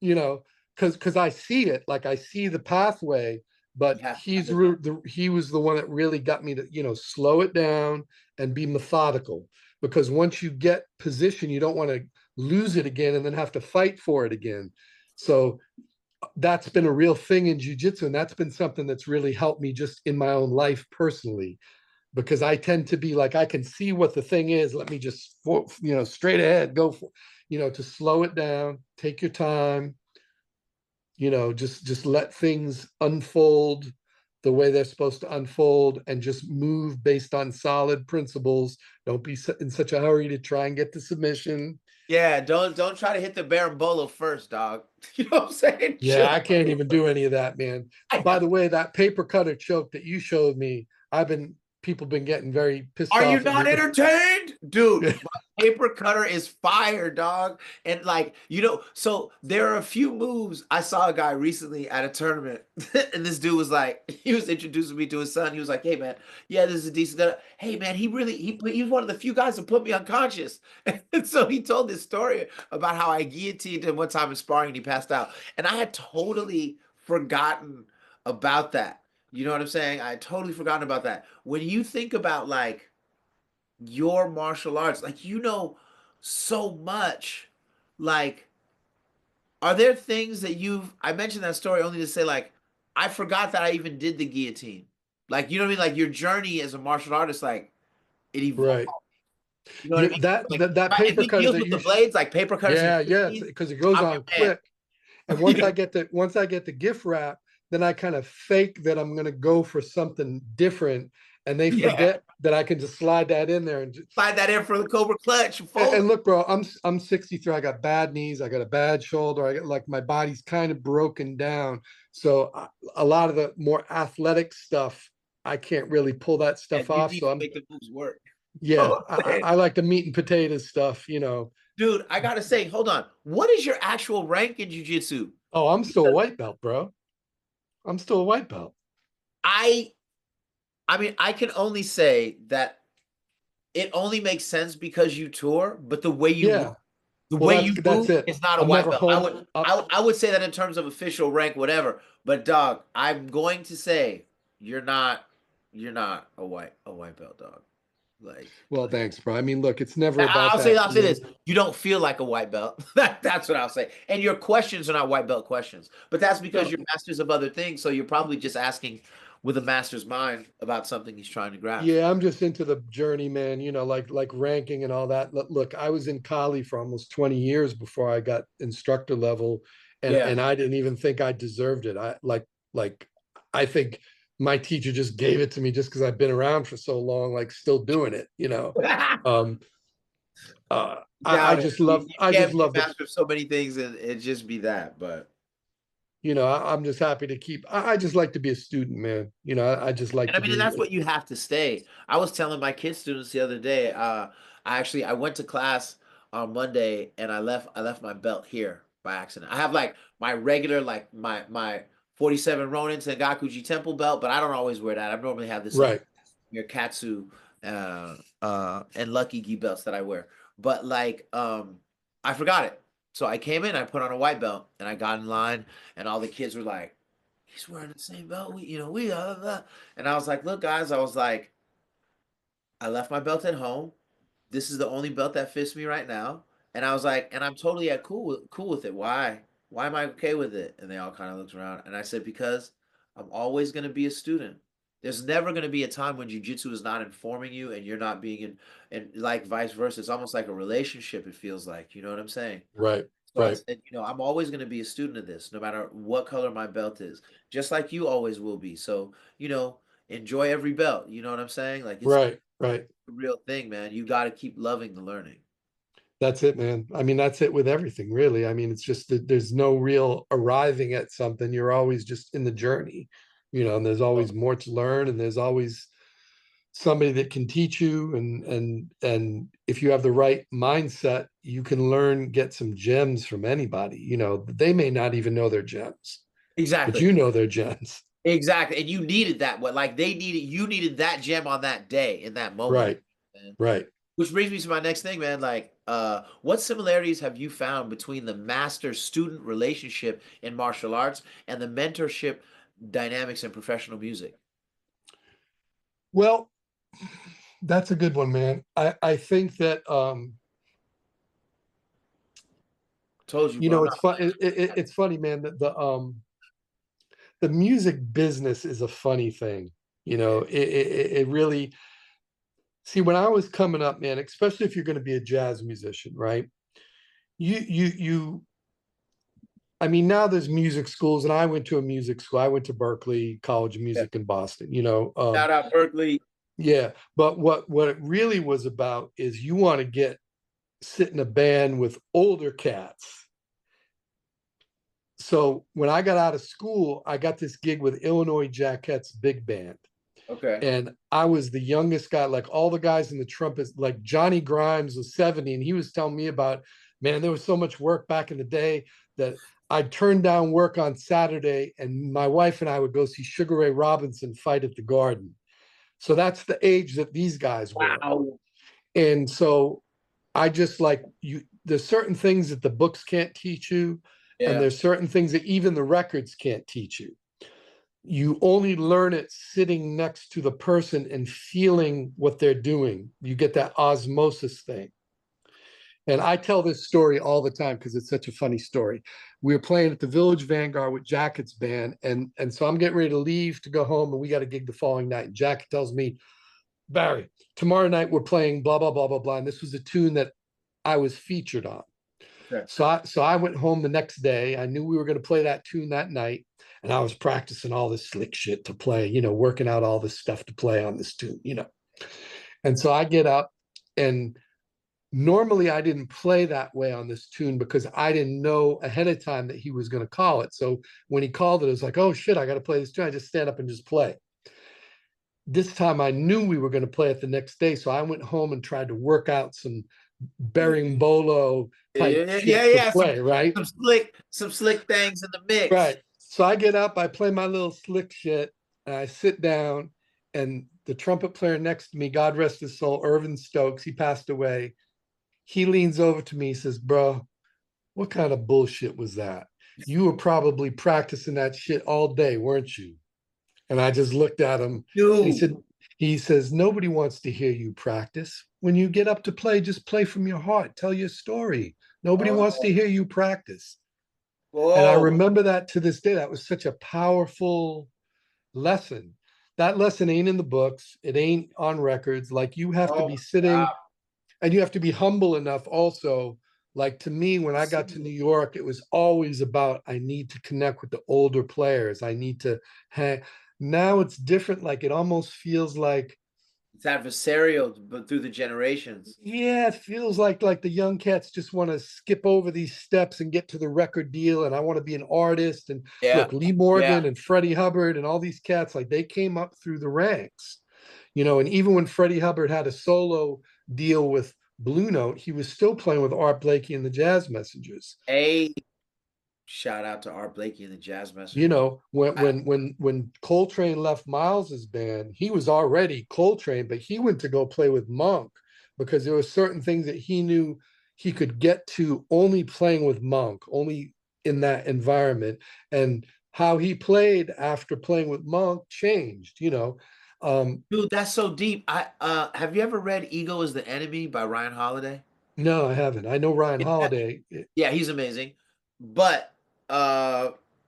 Speaker 2: you know, because I see it, like I see the pathway, but
Speaker 1: you have to have
Speaker 2: he's
Speaker 1: the time.
Speaker 2: he was the one that really got me to slow it down and be methodical. Because once you get position, you don't want to lose it again and then have to fight for it again. So that's been a real thing in jujitsu, and that's been something that's really helped me just in my own life personally. Because I tend to be like, I can see what the thing is. Let me just, straight ahead, go for, to slow it down, take your time, just let things unfold the way they're supposed to unfold and just move based on solid principles. Don't be in such a hurry to try and get to submission.
Speaker 1: Yeah, don't try to hit the berimbolo first, dog. You know what I'm saying? Chill.
Speaker 2: Yeah, I can't even do any of that, man.
Speaker 1: I
Speaker 2: By
Speaker 1: know.
Speaker 2: the way, that paper cutter choke that you showed me, people been getting very pissed
Speaker 1: Are you
Speaker 2: off at me.
Speaker 1: not entertained? Dude, my paper cutter is fire, dog. And like, so there are a few moves. I saw a guy recently at a tournament, and this dude was like, he was introducing me to his son. He was like, hey man, yeah, this is a decent guy. Hey man, he was one of the few guys that put me unconscious. And so he told this story about how I guillotined him one time in sparring and he passed out. And I had totally forgotten about that. You know what I'm saying? I had totally forgotten about that. When you think about like your martial arts, like so much, like are there things that I mentioned that story only to say like I forgot that I even did the guillotine. Like you know what I mean? Like your journey as a martial artist, like it evolved.
Speaker 2: Right.
Speaker 1: You know what I mean? Like
Speaker 2: That
Speaker 1: if
Speaker 2: paper
Speaker 1: he
Speaker 2: cutter
Speaker 1: deals
Speaker 2: that
Speaker 1: with the
Speaker 2: you
Speaker 1: blades, like paper cutters and
Speaker 2: yeah, yeah,
Speaker 1: guillotines,
Speaker 2: because it goes
Speaker 1: I'm
Speaker 2: on
Speaker 1: your man.
Speaker 2: quick. And
Speaker 1: You know?
Speaker 2: once I get the gift wrap, then I kind of fake that I'm gonna go for something different, and they
Speaker 1: Yeah.
Speaker 2: forget that I can just slide that in there and
Speaker 1: Slide that in for the Cobra clutch. Fold.
Speaker 2: and look, bro, I'm 63. I got bad knees. I got a bad shoulder. I got like my body's kind of broken down. So a lot of the more athletic stuff, I can't really pull that
Speaker 1: Yeah,
Speaker 2: stuff
Speaker 1: you
Speaker 2: off.
Speaker 1: need
Speaker 2: So
Speaker 1: to
Speaker 2: I'm
Speaker 1: make the moves work.
Speaker 2: yeah, I like the meat and potatoes stuff.
Speaker 1: Dude, I gotta say, hold on. What is your actual rank in jujitsu?
Speaker 2: Oh, I'm still a white belt, bro. I'm still a white belt.
Speaker 1: I I mean, I can only say that it only makes sense because you tour, but
Speaker 2: Yeah.
Speaker 1: the
Speaker 2: Well,
Speaker 1: way you
Speaker 2: that's
Speaker 1: move
Speaker 2: it.
Speaker 1: is not a
Speaker 2: I'm
Speaker 1: white
Speaker 2: never
Speaker 1: belt.
Speaker 2: home.
Speaker 1: I would say that in terms of official rank, whatever. But dog, I'm going to say you're not you're not a white belt, dog. Like,
Speaker 2: Well, thanks, bro. I mean, look, it's never about
Speaker 1: I'll say,
Speaker 2: that for
Speaker 1: this:
Speaker 2: me.
Speaker 1: you don't feel like a white belt. That's what I'll say. And your questions are not white belt questions, but that's because
Speaker 2: No,
Speaker 1: you're masters of other things. So you're probably just asking with a master's mind about something he's trying to grasp.
Speaker 2: yeah, I'm just into the journey, man. Like ranking and all that. Look, I was in Kali for almost 20 years before I got instructor level,
Speaker 1: Yeah.
Speaker 2: and I didn't even think I deserved it. Like I think my teacher just gave it to me just because I've been around for so long, like still doing it. Um, I
Speaker 1: Doubt it.
Speaker 2: just
Speaker 1: You,
Speaker 2: love
Speaker 1: you
Speaker 2: I just
Speaker 1: can't be a
Speaker 2: love the
Speaker 1: master of so many things and it just be that. But
Speaker 2: I'm just happy to keep. I just like to be a student, man. I just like
Speaker 1: and I
Speaker 2: to
Speaker 1: mean, and
Speaker 2: be.
Speaker 1: that's what you have to stay. I was telling my kid students the other day. I went to class on Monday and I left my belt here by accident. I have like my regular my 47 Ronin Sengakuji Temple belt, but I don't always wear that. I normally have this like
Speaker 2: Right,
Speaker 1: your Katsu and Lucky Gi belts that I wear. But like I forgot it. So I came in, I put on a white belt, and I got in line, and all the kids were like, he's wearing the same belt. And I was like, look, guys, I was like, I left my belt at home. This is the only belt that fits me right now. And I was like, and I'm totally cool with it. Why? Why am I okay with it? And they all kind of looked around. And I said, because I'm always going to be a student. There's never going to be a time when jujitsu is not informing you and you're not being in, and like vice versa. It's almost like a relationship, it feels like. You know what I'm saying?
Speaker 2: right,
Speaker 1: So I
Speaker 2: right,
Speaker 1: said, I'm always going to be a student of this, no matter what color my belt is, just like you always will be. So, enjoy every belt. You know what I'm saying? Like it's
Speaker 2: right, right.
Speaker 1: a real thing, man. You got to keep loving the learning.
Speaker 2: That's it, man. I mean, that's it with everything, really. I mean, it's just that there's no real arriving at something. You're always just in the journey, and there's always more to learn, and there's always somebody that can teach you, and if you have the right mindset, you can learn, get some gems from anybody. They may not even know they're gems, but
Speaker 1: Exactly.
Speaker 2: you know they're gems.
Speaker 1: Exactly. And you needed that. What like you needed that gem on that day in that moment.
Speaker 2: Right,
Speaker 1: Man.
Speaker 2: right.
Speaker 1: Which brings me to my next thing, man. Like, what similarities have you found between the master-student relationship in martial arts and the mentorship dynamics in professional music?
Speaker 2: Well, that's a good one, man. I think that
Speaker 1: Told you, bro. I'm
Speaker 2: it's
Speaker 1: not
Speaker 2: fun. It's funny, man. That the music business is a funny thing. It really. See, when I was coming up, man, especially if you're going to be a jazz musician, right? You. I mean, now there's music schools, and I went to a music school. I went to Berkeley College of
Speaker 1: yeah.
Speaker 2: Music in Boston.
Speaker 1: Shout out Berkeley.
Speaker 2: Yeah. But what it really was about is you want to sit in a band with older cats. So when I got out of school, I got this gig with Illinois Jackettes Big Band.
Speaker 1: Okay.
Speaker 2: And I was the youngest guy, like all the guys in the trumpets, like Johnny Grimes was 70, and he was telling me about, man, there was so much work back in the day that I'd turn down work on Saturday, and my wife and I would go see Sugar Ray Robinson fight at the Garden. So that's the age that these guys were.
Speaker 1: Wow.
Speaker 2: And so I just like there's certain things that the books can't teach you, and
Speaker 1: Yeah.
Speaker 2: there's certain things that even the records can't teach you. You only learn it sitting next to the person and feeling what they're doing. You get that osmosis thing. And I tell this story all the time because it's such a funny story. We were playing at the Village Vanguard with Jacket's band, and so I'm getting ready to leave to go home, and we got a gig the following night. And Jacket tells me, Barry, tomorrow night we're playing blah blah blah blah blah, and this was a tune that I was featured on.
Speaker 1: Okay.
Speaker 2: So I went home the next day. I knew we were going to play that tune that night, and I was practicing all this slick shit to play, working out all this stuff to play on this tune. And so I get up, and normally I didn't play that way on this tune because I didn't know ahead of time that he was going to call it. So when he called it, it was like, oh shit, I got to play this tune. I just stand up and just play. This time I knew we were going to play it the next day. So I went home and tried to work out some berimbolo
Speaker 1: Yeah,
Speaker 2: type
Speaker 1: yeah, yeah,
Speaker 2: shit to
Speaker 1: yeah.
Speaker 2: play, right?
Speaker 1: Some slick things in the mix.
Speaker 2: Right. So I get up, I play my little slick shit, and I sit down, and the trumpet player next to me, God rest his soul, Irvin Stokes, he passed away. He leans over to me, he says, bro, what kind of bullshit was that? You were probably practicing that shit all day, weren't you? And I just looked at him, and he
Speaker 1: Dude.
Speaker 2: said, He says, nobody wants to hear you practice. When you get up to play, just play from your heart. Tell your story. Nobody wants
Speaker 1: Oh,
Speaker 2: to hear you practice. And I
Speaker 1: whoa.
Speaker 2: remember that to this day. That was such a powerful lesson. That lesson ain't in the books. It ain't on records. Like you have to
Speaker 1: Oh
Speaker 2: be
Speaker 1: my God.
Speaker 2: sitting and you have to be humble enough also. Like to me, when I got to
Speaker 1: Listen,
Speaker 2: New York, it was always about I need to connect with the older players. I need to hang. Now it's different. Like it almost feels like,
Speaker 1: it's adversarial, but through the generations.
Speaker 2: yeah, it feels like the young cats just want to skip over these steps and get to the record deal. And I want to be an artist. And
Speaker 1: Yeah.
Speaker 2: look, Lee
Speaker 1: Yeah.
Speaker 2: Morgan and Freddie Hubbard and all these cats, like they came up through the ranks, you know. And even when Freddie Hubbard had a solo deal with Blue Note, he was still playing with Art Blakey and the Jazz Messengers.
Speaker 1: A shout out to Art Blakey and the Jazz
Speaker 2: You
Speaker 1: Messengers.
Speaker 2: know, when
Speaker 1: I-
Speaker 2: when Coltrane left Miles's band, he was already Coltrane, but he went to go play with Monk because there were certain things that he knew he could get to only playing with Monk, only in that environment. And how he played after playing with Monk changed, you know.
Speaker 1: Dude, that's so deep. I have you ever read Ego is the Enemy by Ryan Holiday?
Speaker 2: No, I haven't. I know Ryan Holiday.
Speaker 1: Yeah, he's amazing. But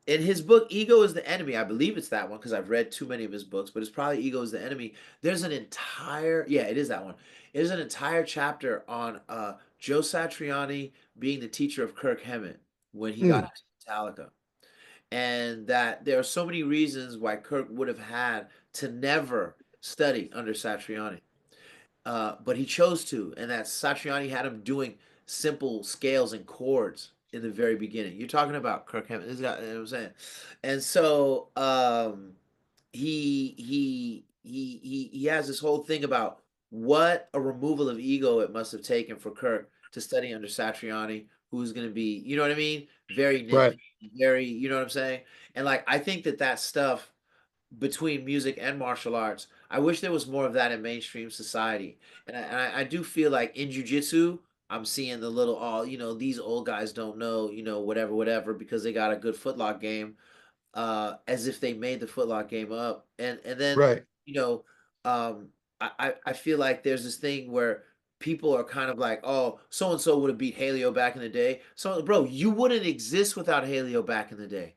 Speaker 1: in his book, Ego is the Enemy, I believe it's that one because I've read too many of his books, but it's probably Ego is the Enemy. There's an entire, yeah, it is that one. There's an entire chapter on Joe Satriani being the teacher of Kirk Hammett when he got
Speaker 2: Mm,
Speaker 1: into Metallica. And that there are so many reasons why Kirk would have had to never study under Satriani. But he chose to, and that Satriani had him doing simple scales and chords in the very beginning. You're talking about Kirk Hammett, this guy, you know what I'm saying? And so he has this whole thing about what a removal of ego it must have taken for Kirk to study under Satriani, who's going to be, you know what I mean? Very
Speaker 2: right.
Speaker 1: nitpicky, very, you know what I'm saying? And like I think that that stuff between music and martial arts. I wish there was more of that in mainstream society. And I do feel like in jujitsu, I'm seeing the little, oh, you know, these old guys don't know, you know, whatever, whatever, because they got a good footlock game, as if they made the footlock game up. And then,
Speaker 2: Right.
Speaker 1: you know, um, I feel like there's this thing where people are kind of like, oh, so and so would have beat Haleo back in the day. So, bro, you wouldn't exist without Haleo back in the day.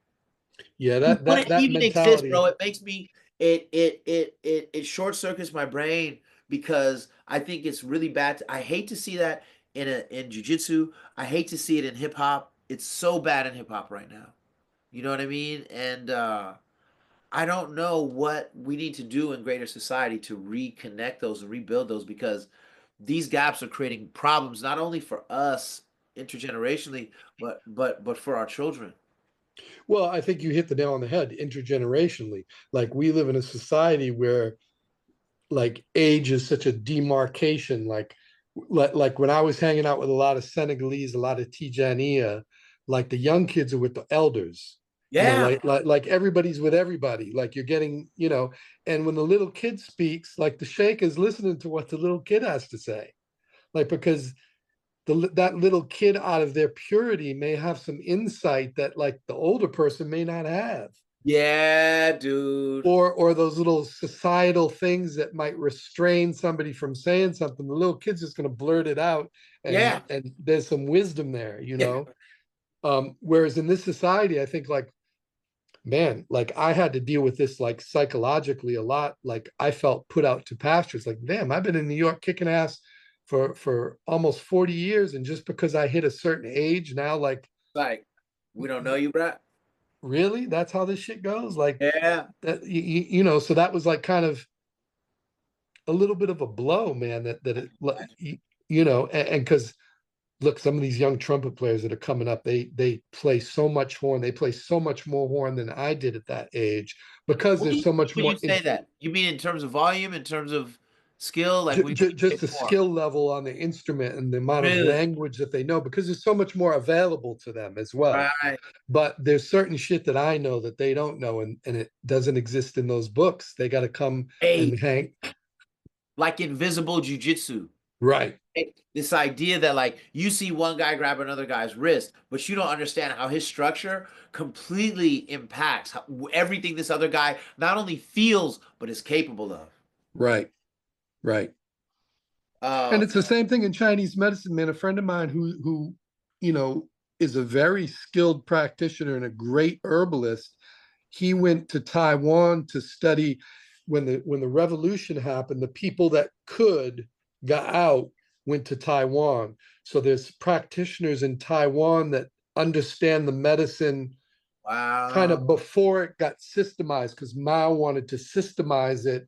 Speaker 2: Yeah,
Speaker 1: You
Speaker 2: that
Speaker 1: wouldn't
Speaker 2: that that
Speaker 1: even exist, bro.
Speaker 2: mentality.
Speaker 1: It makes me it short circuits my brain because I think it's really bad. I hate to see that in jujitsu. I hate to see it in hip hop. It's so bad in hip hop right now. You know what I mean? And I don't know what we need to do in greater society to reconnect those and rebuild those because these gaps are creating problems not only for us intergenerationally, but for our children.
Speaker 2: Well, I think you hit the nail on the head intergenerationally. Like we live in a society where like age is such a demarcation. Like when I was hanging out with a lot of Senegalese, a lot of Tijaniya, like the young kids are with the elders. You know,
Speaker 1: Yeah.
Speaker 2: like everybody's with everybody. Like you're getting, you know, and when the little kid speaks, like the sheikh is listening to what the little kid has to say. Like because that little kid out of their purity may have some insight that like the older person may not have,
Speaker 1: Yeah, dude.
Speaker 2: or those little societal things that might restrain somebody from saying something. The little kid's just going to blurt it out, and
Speaker 1: Yeah.
Speaker 2: there's some wisdom there, you
Speaker 1: Yeah.
Speaker 2: know. Whereas in this society, I think like, man, like I had to deal with this like psychologically a lot. Like I felt put out to pasture. It's like, damn, I've been in New York kicking ass for almost 40 years, and just because I hit a certain age now, like,
Speaker 1: Like, we don't know you, bro.
Speaker 2: really, that's how this shit goes. Like
Speaker 1: Yeah.
Speaker 2: that, you know. So that was like kind of a little bit of a blow, man. That it, you know, and because look, some of these young trumpet players that are coming up, they play so much horn. They play so much more horn than I did at that age because
Speaker 1: What do
Speaker 2: there's
Speaker 1: you
Speaker 2: so
Speaker 1: mean
Speaker 2: much
Speaker 1: when
Speaker 2: more
Speaker 1: you say that? You mean in terms of volume, in terms of skill? Like, what do you mean
Speaker 2: just the
Speaker 1: more?
Speaker 2: skill level on the instrument and the amount of
Speaker 1: Really?
Speaker 2: language that they know because there's so much more available to them as well.
Speaker 1: Right.
Speaker 2: But there's certain shit that I know that they don't know, and it doesn't exist in those books. They got to come
Speaker 1: Hey,
Speaker 2: and hang
Speaker 1: like invisible jujitsu.
Speaker 2: right.
Speaker 1: This idea that like you see one guy grab another guy's wrist, but you don't understand how his structure completely impacts everything this other guy not only feels but is capable of.
Speaker 2: Right. Right. And
Speaker 1: Um,
Speaker 2: it's the same thing in Chinese medicine, man. A friend of mine who, you know, is a very skilled practitioner and a great herbalist, he went to Taiwan to study when the revolution happened, the people that could got out, went to Taiwan. So there's practitioners in Taiwan that understand the medicine kind
Speaker 1: wow.
Speaker 2: of before it got systemized, because Mao wanted to systemize it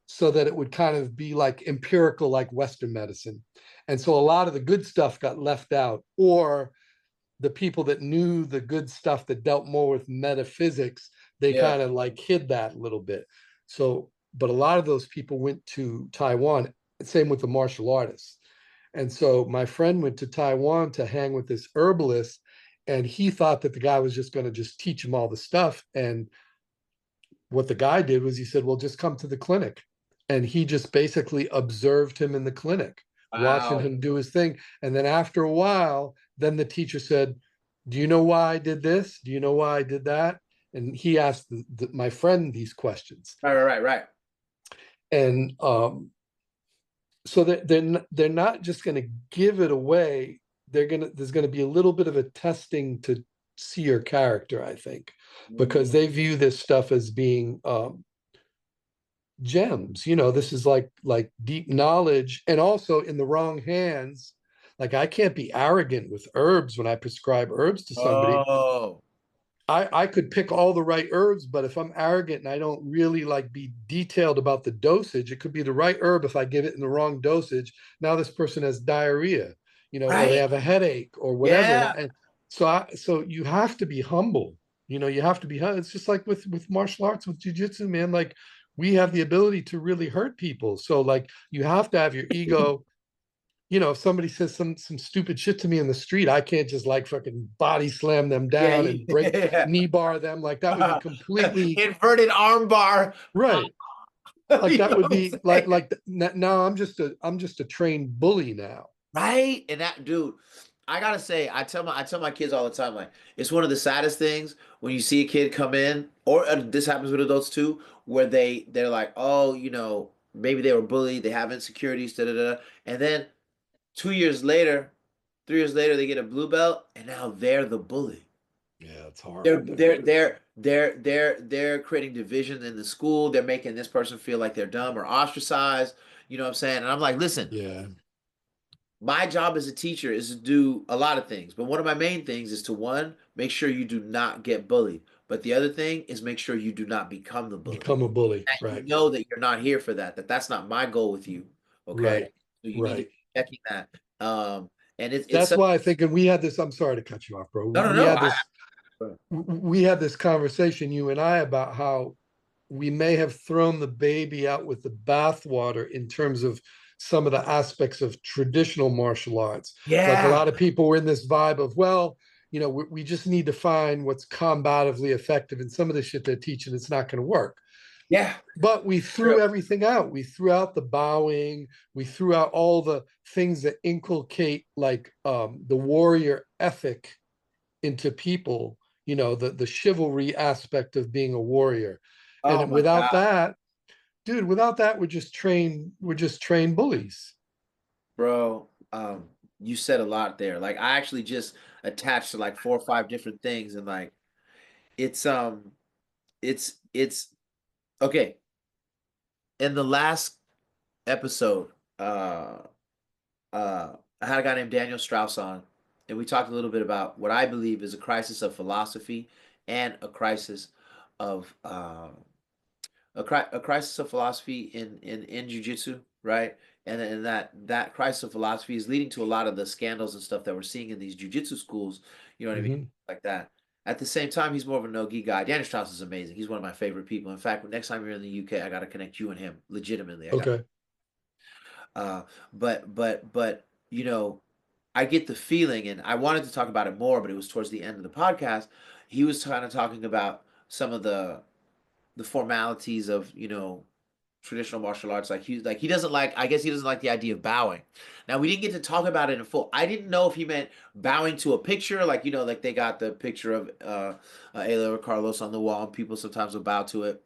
Speaker 2: so that it would kind of be like empirical, like Western medicine. And so a lot of the good stuff got left out, or the people that knew the good stuff that dealt more with metaphysics, they
Speaker 1: Yeah.
Speaker 2: kind of like hid that a little bit. So, but a lot of those people went to Taiwan, same with the martial artists. And so my friend went to Taiwan to hang with this herbalist, and he thought that the guy was just going to just teach him all the stuff. And what the guy did was he said, well, just come to the clinic. And he just basically observed him in the clinic, watching
Speaker 1: Wow.
Speaker 2: him do his thing. And then after a while, then the teacher said, do you know why I did this? Do you know why I did that? And he asked my friend these questions.
Speaker 1: Right, right, right, right.
Speaker 2: And so they're not just going to give it away. There's going to be a little bit of a testing to see your character, I think,
Speaker 1: Mm.
Speaker 2: because they view this stuff as being gems. This is like deep knowledge, and also in the wrong hands. Like, I can't be arrogant with herbs when I prescribe herbs to somebody.
Speaker 1: Oh,
Speaker 2: I could pick all the right herbs, but if I'm arrogant and I don't really like be detailed about the dosage, it could be the right herb. If I give it in the wrong dosage, now this person has diarrhea, or they
Speaker 1: right.
Speaker 2: have a headache or whatever.
Speaker 1: Yeah.
Speaker 2: And so you have to be humble. You have to be. It's just like with martial arts, with jujitsu, man. Like, we have the ability to really hurt people. So like, you have to have your ego. If somebody says some stupid shit to me in the street, I can't just like fucking body slam them
Speaker 1: Yeah.
Speaker 2: down and break
Speaker 1: Yeah.
Speaker 2: knee bar them. Like, that would be completely
Speaker 1: Inverted arm bar.
Speaker 2: right. Like,
Speaker 1: You
Speaker 2: that
Speaker 1: know
Speaker 2: would
Speaker 1: what I'm
Speaker 2: be
Speaker 1: saying?
Speaker 2: now I'm just a trained bully now.
Speaker 1: Right? And that dude, I gotta say, I tell my kids all the time, like, it's one of the saddest things when you see a kid come in, or this happens with adults too, where they're like, oh, maybe they were bullied, they have insecurities, da da da, and then 2 years later, 3 years later, they get a blue belt, and now they're the bully.
Speaker 2: Yeah, it's
Speaker 1: They're
Speaker 2: horrible, dude.
Speaker 1: they're they're they're they're creating division in the school. They're making this person feel like they're dumb or ostracized. You know what I'm saying? And I'm like, listen,
Speaker 2: Yeah,
Speaker 1: my job as a teacher is to do a lot of things, but one of my main things is to, one, make sure you do not get bullied. But the other thing is make sure you do not become the bully.
Speaker 2: become a bully.
Speaker 1: That you
Speaker 2: Right,
Speaker 1: know that you're not here for that. That's not my goal with you. Okay.
Speaker 2: right,
Speaker 1: So you need to
Speaker 2: right.
Speaker 1: be checking that. And it's
Speaker 2: That's
Speaker 1: such,
Speaker 2: why I think, and we had this. I'm sorry to cut you off, bro.
Speaker 1: no, no,
Speaker 2: We
Speaker 1: no.
Speaker 2: had this. We had this conversation, you and I, about how we may have thrown the baby out with the bathwater in terms of some of the aspects of traditional martial arts. Like, a
Speaker 1: Yeah.
Speaker 2: lot of people were in this vibe of, well, we just need to find what's combatively effective, and some of the shit they're teaching, it's not going to work.
Speaker 1: Yeah.
Speaker 2: But we threw
Speaker 1: True.
Speaker 2: everything out. We threw out the bowing. We threw out all the things that inculcate like the warrior ethic into people, the chivalry aspect of being a warrior.
Speaker 1: Oh
Speaker 2: And
Speaker 1: my
Speaker 2: without
Speaker 1: God,
Speaker 2: that, dude, without that, we're just trained bullies.
Speaker 1: bro. You said a lot there. Like, I actually just attached to like 4 or 5 different things, and like it's it's okay. In the last episode, I had a guy named Daniel Strauss on, and we talked a little bit about what I believe is a crisis of philosophy and a crisis of a crisis of philosophy in jujitsu, right? And that crisis of philosophy is leading to a lot of the scandals and stuff that we're seeing in these jujitsu schools. You know what I mean?
Speaker 2: Mm-hmm.
Speaker 1: Like that. At the same time, he's more of a no-gi guy. Daniel Strauss is amazing. He's one of my favorite people. In fact, next time you're in the UK, I got to connect you and him. Legitimately, I got.
Speaker 2: Okay.
Speaker 1: Uh, but I get the feeling, and I wanted to talk about it more, but it was towards the end of the podcast. He was kind of talking about some of the formalities of traditional martial arts. Like he doesn't like. I guess he doesn't like the idea of bowing. Now, we didn't get to talk about it in full. I didn't know if he meant bowing to a picture, like like they got the picture of Ayla or Carlos on the wall, and people sometimes will bow to it.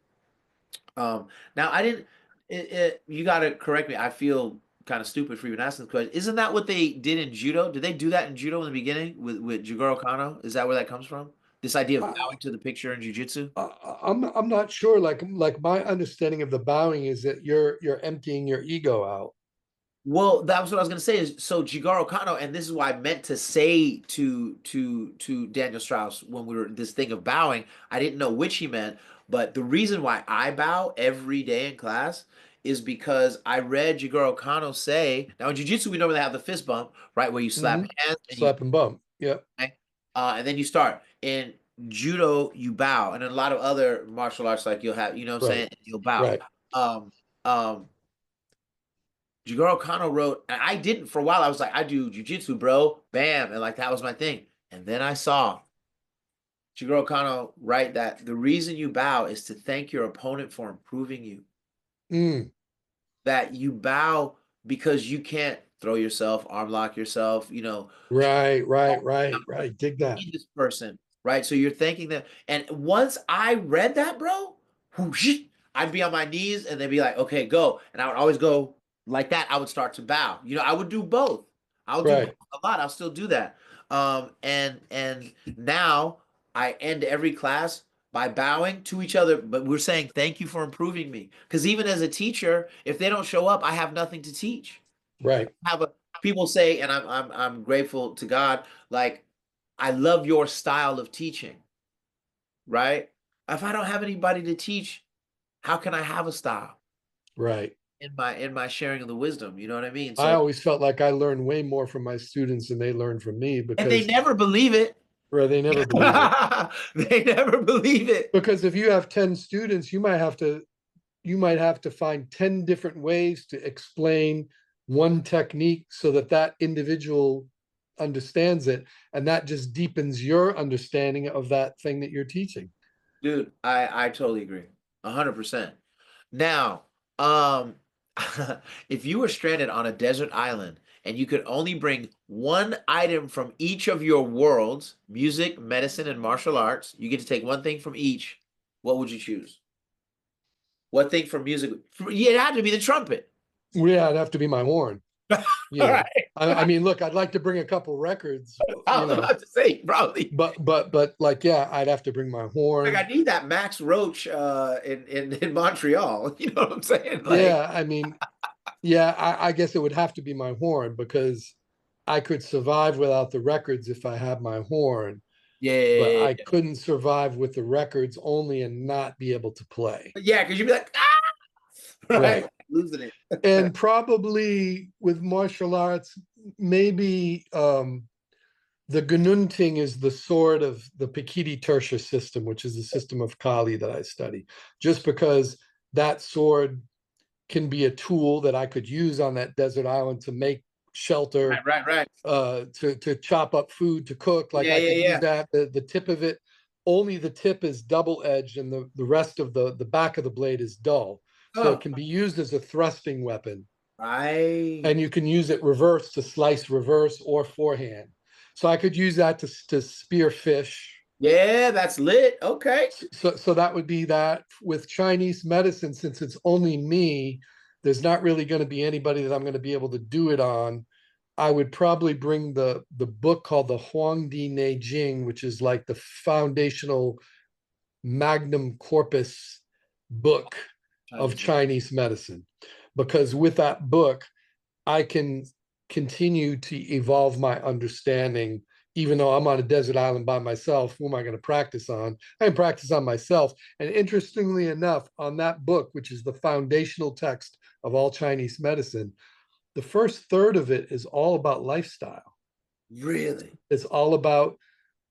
Speaker 1: Now I didn't. You got to correct me. I feel kind of stupid for even asking this question. Isn't that what they did in judo? Did they do that in judo in the beginning with Jigoro Kano? Is that where that comes from? This idea of
Speaker 2: I,
Speaker 1: bowing to the picture in jujitsu?
Speaker 2: I'm not sure. Like my understanding of the bowing is that you're emptying your ego out.
Speaker 1: Well, that was what I was gonna say is so Jigoro Kano, and this is why I meant to say to Daniel Strauss when we were this thing of bowing, I didn't know which he meant, but the reason why I bow every day in class is because I read Jigoro Kano say, now in jiu-jitsu we normally have the fist bump, right, where you slap
Speaker 2: Hmm.
Speaker 1: hands and you
Speaker 2: Slap and bump. Yeah.
Speaker 1: okay, and then you start. In judo, you bow, and in a lot of other martial arts, like you'll have, you know what I'm
Speaker 2: Right.
Speaker 1: saying, you'll bow.
Speaker 2: Right.
Speaker 1: Um, um, Jigoro Kano wrote, and I didn't for a while. I was like, I do jujitsu, bro. Bam. And like that was my thing. And then I saw Jigoro Kano write that the reason you bow is to thank your opponent for improving you.
Speaker 2: Mm.
Speaker 1: That you bow because you can't throw yourself, arm lock yourself,
Speaker 2: Right. Right. Right. Right. Dig
Speaker 1: you
Speaker 2: that.
Speaker 1: need this person, right? So you're thanking them. And once I read that, bro, whoosh, I'd be on my knees and they'd be like, okay, go. And I would always go like that. I would start to bow. I would do both. I'll do both
Speaker 2: Right.
Speaker 1: a lot. I'll still do that. And now I end every class by bowing to each other, but we're saying thank you for improving me. Because even as a teacher, if they don't show up, I have nothing to teach.
Speaker 2: Right.
Speaker 1: Have a People say, and I'm grateful to God, like I love your style of teaching, right? If I don't have anybody to teach, how can I have a style
Speaker 2: Right.
Speaker 1: in my sharing of the wisdom? You know what I mean?
Speaker 2: I
Speaker 1: So,
Speaker 2: always felt like I learned way more from my students than they learned from me
Speaker 1: and they
Speaker 2: because
Speaker 1: never believe it.
Speaker 2: or they never believe it.
Speaker 1: They never believe it.
Speaker 2: Because if you have 10 students, you might have to find 10 different ways to explain one technique so that that individual understands it, and that just deepens your understanding of that thing that you're teaching.
Speaker 1: Dude, I totally agree. 100%. Now, um, if you were stranded on a desert island and you could only bring one item from each of your worlds, music, medicine, and martial arts, you get to take one thing from each. What would you choose? What thing from music? Yeah, it had to be the trumpet.
Speaker 2: Well, yeah, it'd have to be my horn.
Speaker 1: All
Speaker 2: you
Speaker 1: right.
Speaker 2: know I mean, look, I'd like to bring a couple records,
Speaker 1: I was about to say, probably.
Speaker 2: but like, yeah, I'd have to bring my
Speaker 1: Like I
Speaker 2: horn.
Speaker 1: need that Max Roach in Montreal. You know what I'm saying? Like,
Speaker 2: Yeah, I mean, yeah, I guess it would have to be my horn because I could survive without the records if I had my horn, but
Speaker 1: yeah,
Speaker 2: I couldn't survive with the records only and not be able to play.
Speaker 1: yeah, because you'd be like, ah, right,
Speaker 2: Right.
Speaker 1: losing it.
Speaker 2: And probably with martial arts, maybe the Gununting is the sword of the Pikiti Tersha system, which is the system of Kali that I study, just because that sword can be a tool that I could use on that desert island to make
Speaker 1: Right,
Speaker 2: shelter,
Speaker 1: right, right.
Speaker 2: to chop up food, to cook. Like
Speaker 1: Yeah,
Speaker 2: I
Speaker 1: yeah,
Speaker 2: could use
Speaker 1: yeah.
Speaker 2: that. The tip of it, only the tip is double edged, and the rest of the back of the blade is dull. So it
Speaker 1: Oh,
Speaker 2: can be used as a thrusting weapon,
Speaker 1: right.
Speaker 2: and you can use it reverse to slice reverse or forehand. So I could use that to spear fish.
Speaker 1: Yeah, that's lit. Okay.
Speaker 2: So that would be that. With Chinese medicine, since it's only me, there's not really going to be anybody that I'm going to be able to do it on. I would probably bring the book called the Huangdi Neijing, which is like the foundational magnum corpus book of
Speaker 1: Chinese.
Speaker 2: Chinese medicine, because with that book I can continue to evolve my understanding. Even though I'm on a desert island by myself, who am I going to practice on? I can practice on myself. And interestingly enough, on that book, which is the foundational text of all Chinese medicine, the first third of it is all about lifestyle.
Speaker 1: Really?
Speaker 2: It's all about,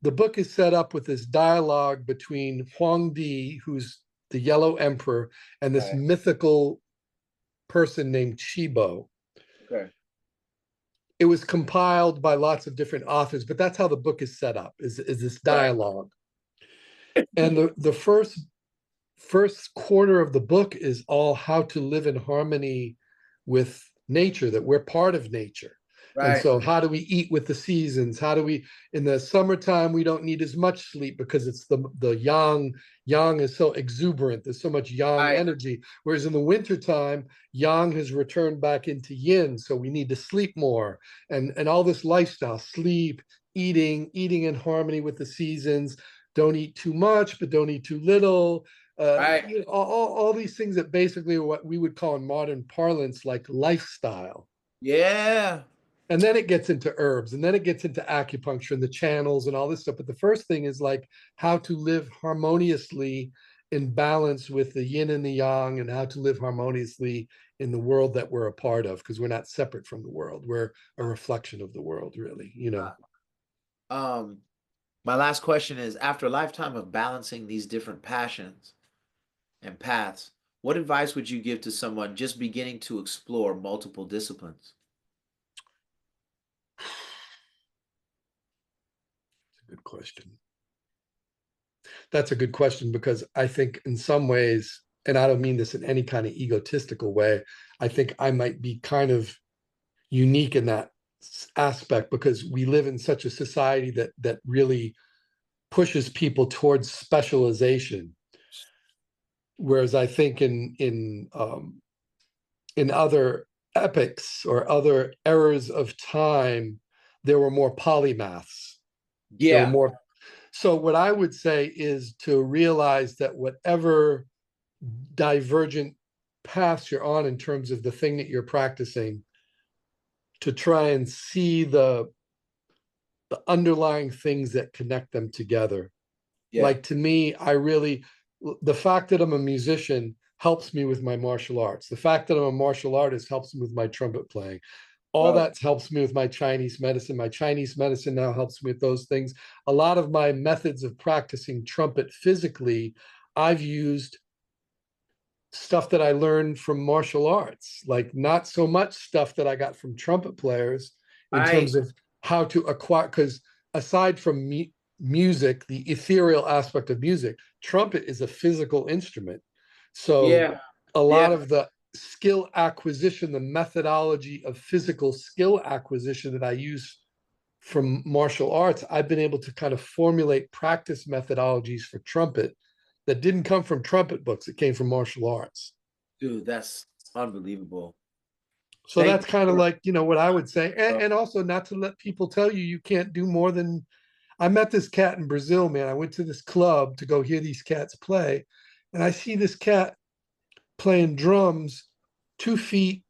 Speaker 2: the book is set up with this dialogue between Huang Di, who's the Yellow Emperor, and this
Speaker 1: Right.
Speaker 2: mythical person named Chibo.
Speaker 1: Okay.
Speaker 2: It was compiled by lots of different authors, but that's how the book is set up, is this
Speaker 1: Right.
Speaker 2: dialogue. And the first quarter of the book is all how to live in harmony with nature, that we're part of nature. And
Speaker 1: Right.
Speaker 2: so how do we eat with the seasons? How do we, in the summertime, we don't need as much sleep because it's the yang is so exuberant. There's so much yang
Speaker 1: Right.
Speaker 2: energy. Whereas in the wintertime, yang has returned back into yin. So we need to sleep more. And all this lifestyle, sleep, eating in harmony with the seasons. Don't eat too much, but don't eat too little.
Speaker 1: Right.
Speaker 2: All these things that basically are what we would call in modern parlance like lifestyle.
Speaker 1: Yeah.
Speaker 2: And then it gets into herbs, and then it gets into acupuncture and the channels and all this stuff. But the first thing is like how to live harmoniously in balance with the yin and the yang, and how to live harmoniously in the world that we're a part of, because we're not separate from the world. We're a reflection of the world, really, you know.
Speaker 1: Um, my last question is, after a lifetime of balancing these different passions and paths, what advice would you give to someone just beginning to explore multiple disciplines?
Speaker 2: Good question. That's a good question, because I think in some ways, and I don't mean this in any kind of egotistical way, I think I might be kind of unique in that aspect, because we live in such a society that really pushes people towards specialization, whereas I think in other epics or other eras of time there were more polymaths. There were
Speaker 1: Yeah.
Speaker 2: more. So what I would say is to realize that whatever divergent paths you're on in terms of the thing that you're practicing, to try and see the underlying things that connect them together.
Speaker 1: Yeah.
Speaker 2: Like to me, I really, the fact that I'm a musician helps me with my martial arts. The fact that I'm a martial artist helps me with my trumpet playing. All
Speaker 1: Bro.
Speaker 2: that helps me with my Chinese medicine. My Chinese medicine now helps me with those things. A lot of my methods of practicing trumpet physically, I've used stuff that I learned from martial arts, like not so much stuff that I got from trumpet players in
Speaker 1: Right.
Speaker 2: terms of how to acquire, because aside from music, the ethereal aspect of music, trumpet is a physical instrument. So
Speaker 1: Yeah.
Speaker 2: a lot
Speaker 1: Yeah.
Speaker 2: of the skill acquisition, the methodology of physical skill acquisition that I use from martial arts, I've been able to kind of formulate practice methodologies for trumpet that didn't come from trumpet books. It came from martial arts.
Speaker 1: Dude, that's unbelievable.
Speaker 2: So
Speaker 1: Thank
Speaker 2: that's
Speaker 1: you
Speaker 2: kind of
Speaker 1: for
Speaker 2: like, what I would say.
Speaker 1: bro.
Speaker 2: And also not to let people tell you you can't do more than. I met this cat in Brazil, man. I went to this club to go hear these cats play. And I see this cat playing drums, 2 feet,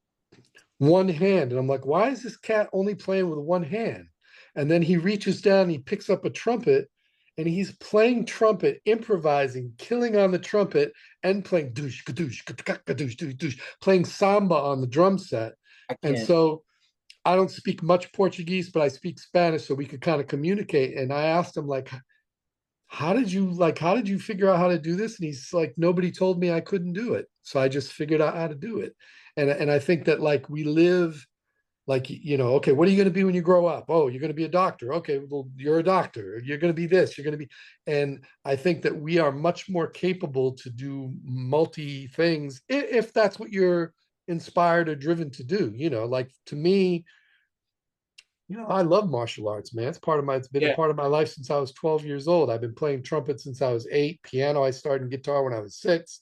Speaker 2: one hand. And I'm like, why is this cat only playing with one hand? And then he reaches down, he picks up a trumpet, and he's playing trumpet, improvising, killing on the trumpet, and playing douche, kadoosh, kadoosh, douche, douche, playing samba on the drum set.
Speaker 1: I
Speaker 2: And
Speaker 1: can't.
Speaker 2: so I don't speak much Portuguese, but I speak Spanish, so we could kind of communicate. And I asked him, like, how did you figure out how to do this? And he's like, nobody told me I couldn't do it. So I just figured out how to do it. And I think that like we live like, okay, what are you going to be when you grow up? Oh, you're going to be a doctor. Okay, well, you're a doctor. You're going to be this, you're going to be. And I think that we are much more capable to do multi things if that's what you're inspired or driven to do. Like to me, I love martial arts, man. It's been a
Speaker 1: Yeah.
Speaker 2: part of my life since I was 12 years old. I've been playing trumpet since I was 8, piano, I started guitar when I was 6.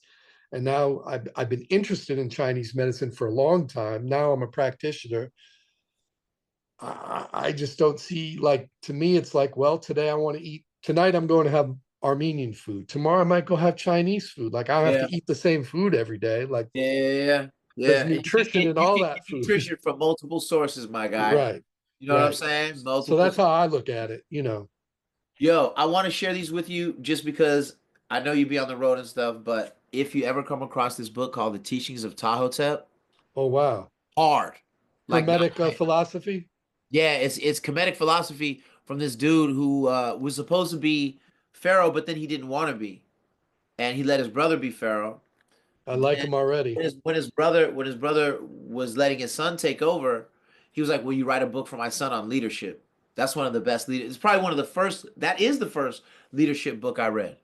Speaker 2: And now I've been interested in Chinese medicine for a long time. Now I'm a practitioner. I just don't see, like, to me, it's like, well, today I want to eat, tonight I'm going to have Armenian food. Tomorrow I might go have Chinese food. Like, I don't have
Speaker 1: Yeah.
Speaker 2: to eat the same food every day. Like,
Speaker 1: Yeah.
Speaker 2: there's
Speaker 1: Yeah. And
Speaker 2: nutrition in
Speaker 1: you
Speaker 2: all
Speaker 1: can
Speaker 2: that
Speaker 1: get
Speaker 2: food.
Speaker 1: nutrition from multiple sources, my guy.
Speaker 2: Right,
Speaker 1: You know what I'm
Speaker 2: right.
Speaker 1: saying?
Speaker 2: So
Speaker 1: Multiple.
Speaker 2: that's how I look at it.
Speaker 1: Yo, I want to share these with you just because I know you be on the road and stuff, but if you ever come across this book called The Teachings of Tahotep,
Speaker 2: Oh, wow.
Speaker 1: hard. Like not
Speaker 2: Hermetic philosophy.
Speaker 1: yeah, it's Kemetic philosophy from this dude who was supposed to be Pharaoh, but then he didn't want to be. And he let his brother be Pharaoh.
Speaker 2: I like
Speaker 1: Then
Speaker 2: him already.
Speaker 1: when his brother was letting his son take over, he was like, "Will you write a book for my son on leadership?" That's one of the best leaders. It's probably one of the first. That is the first leadership book I read.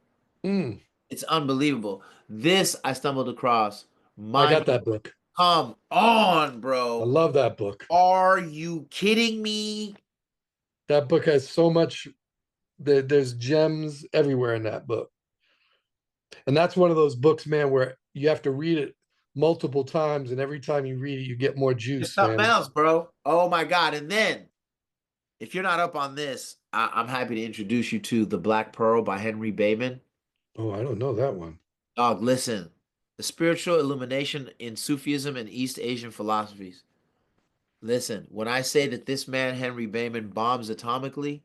Speaker 2: Mm,
Speaker 1: It's unbelievable. This I stumbled across.
Speaker 2: I
Speaker 1: Mind
Speaker 2: got that book.
Speaker 1: Come on,
Speaker 2: I
Speaker 1: bro.
Speaker 2: love that book.
Speaker 1: Are you kidding me?
Speaker 2: That book has so much, there's gems everywhere in that book. And that's one of those books, man, where you have to read it multiple times, and every time you read it, you get more
Speaker 1: It's
Speaker 2: juice,
Speaker 1: something
Speaker 2: man.
Speaker 1: else, bro. Oh my God. And then, if you're not up on this, I'm happy to introduce you to The Black Pearl by Henry Bayman.
Speaker 2: Oh, I don't know that one.
Speaker 1: Dog, listen. The spiritual illumination in Sufism and East Asian philosophies. Listen, when I say that this man, Henry Bayman, bombs atomically,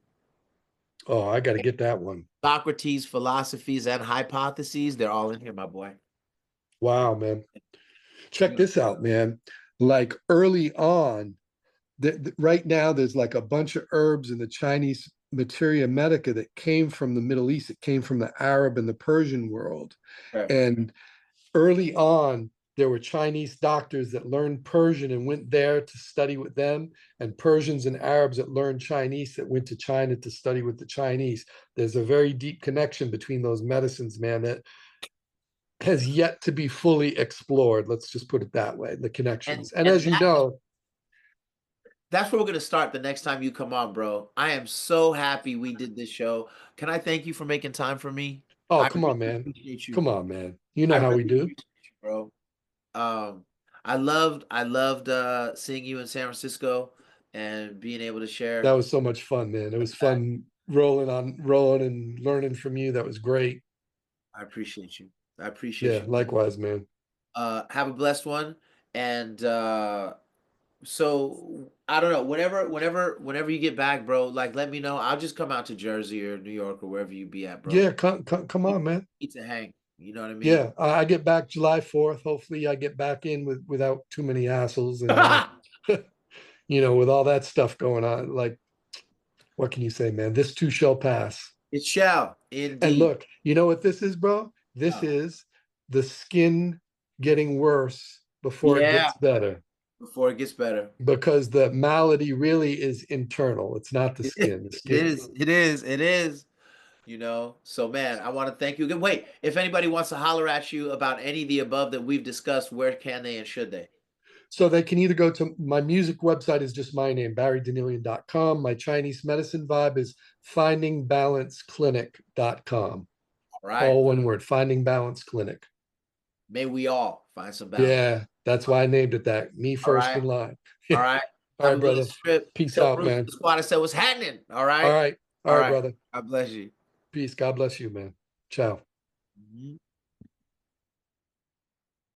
Speaker 2: Oh, I got to get that one.
Speaker 1: Socrates' philosophies and hypotheses, they're all in here, my boy.
Speaker 2: Wow, man. Check this out, man. Like early on, right now, there's like a bunch of herbs in the Chinese materia medica that came from the Middle East. It came from the Arab and the Persian world.
Speaker 1: Right.
Speaker 2: And early on, there were Chinese doctors that learned Persian and went there to study with them, and Persians and Arabs that learned Chinese that went to China to study with the Chinese. There's a very deep connection between those medicines, man, that has yet to be fully explored. Let's just put it that way, the
Speaker 1: And
Speaker 2: connections. And
Speaker 1: and
Speaker 2: as you know,
Speaker 1: that's where we're gonna start the next time you come on, bro. I am so happy we did this show. Can I thank you for making time for me?
Speaker 2: oh,
Speaker 1: I
Speaker 2: come
Speaker 1: really
Speaker 2: on, man.
Speaker 1: appreciate you.
Speaker 2: Come on, man. You know
Speaker 1: I
Speaker 2: how
Speaker 1: really
Speaker 2: we do.
Speaker 1: appreciate you, bro. Um, I loved seeing you in San Francisco and being able to
Speaker 2: That
Speaker 1: share.
Speaker 2: was so much fun, man. It was fun rolling and learning from you. That was great.
Speaker 1: I appreciate you. I appreciate
Speaker 2: Yeah,
Speaker 1: you.
Speaker 2: likewise, man.
Speaker 1: Have a blessed one. And so I don't know. Whenever you get back, bro, like let me know. I'll just come out to Jersey or New York or wherever you be at, bro.
Speaker 2: Yeah, come on, man.
Speaker 1: Need to hang. You know what I mean?
Speaker 2: Yeah, I get back July 4th. Hopefully, I get back in without too many hassles and with all that stuff going on. Like, what can you say, man? This too shall pass.
Speaker 1: It shall
Speaker 2: And
Speaker 1: indeed.
Speaker 2: look, you know what this is, bro? This
Speaker 1: Yeah.
Speaker 2: is the skin getting worse before it
Speaker 1: Yeah,
Speaker 2: gets better,
Speaker 1: before it gets better.
Speaker 2: because the malady really is internal. It's not the
Speaker 1: It
Speaker 2: skin. The skin.
Speaker 1: is. It is. It is. So man, I want to thank you again. Wait, if anybody wants to holler at you about any of the above that we've discussed, where can they and should they?
Speaker 2: So they can either go to my music website is just my name, barrydanielian.com. My Chinese medicine vibe is findingbalanceclinic.com.
Speaker 1: All right.
Speaker 2: All one word, Finding Balance Clinic.
Speaker 1: May we all find some balance.
Speaker 2: Yeah, that's why I named it that. Me
Speaker 1: All
Speaker 2: first
Speaker 1: right.
Speaker 2: in line.
Speaker 1: All
Speaker 2: Yeah.
Speaker 1: right.
Speaker 2: All
Speaker 1: Have
Speaker 2: right,
Speaker 1: a
Speaker 2: brother.
Speaker 1: blessed trip.
Speaker 2: Peace
Speaker 1: Tell
Speaker 2: out,
Speaker 1: Bruce
Speaker 2: man.
Speaker 1: the squad I said what's happening. All
Speaker 2: All
Speaker 1: right.
Speaker 2: right. All
Speaker 1: All
Speaker 2: right,
Speaker 1: right.
Speaker 2: brother.
Speaker 1: God bless you.
Speaker 2: Peace. God bless you, man. Ciao.
Speaker 1: Mhm.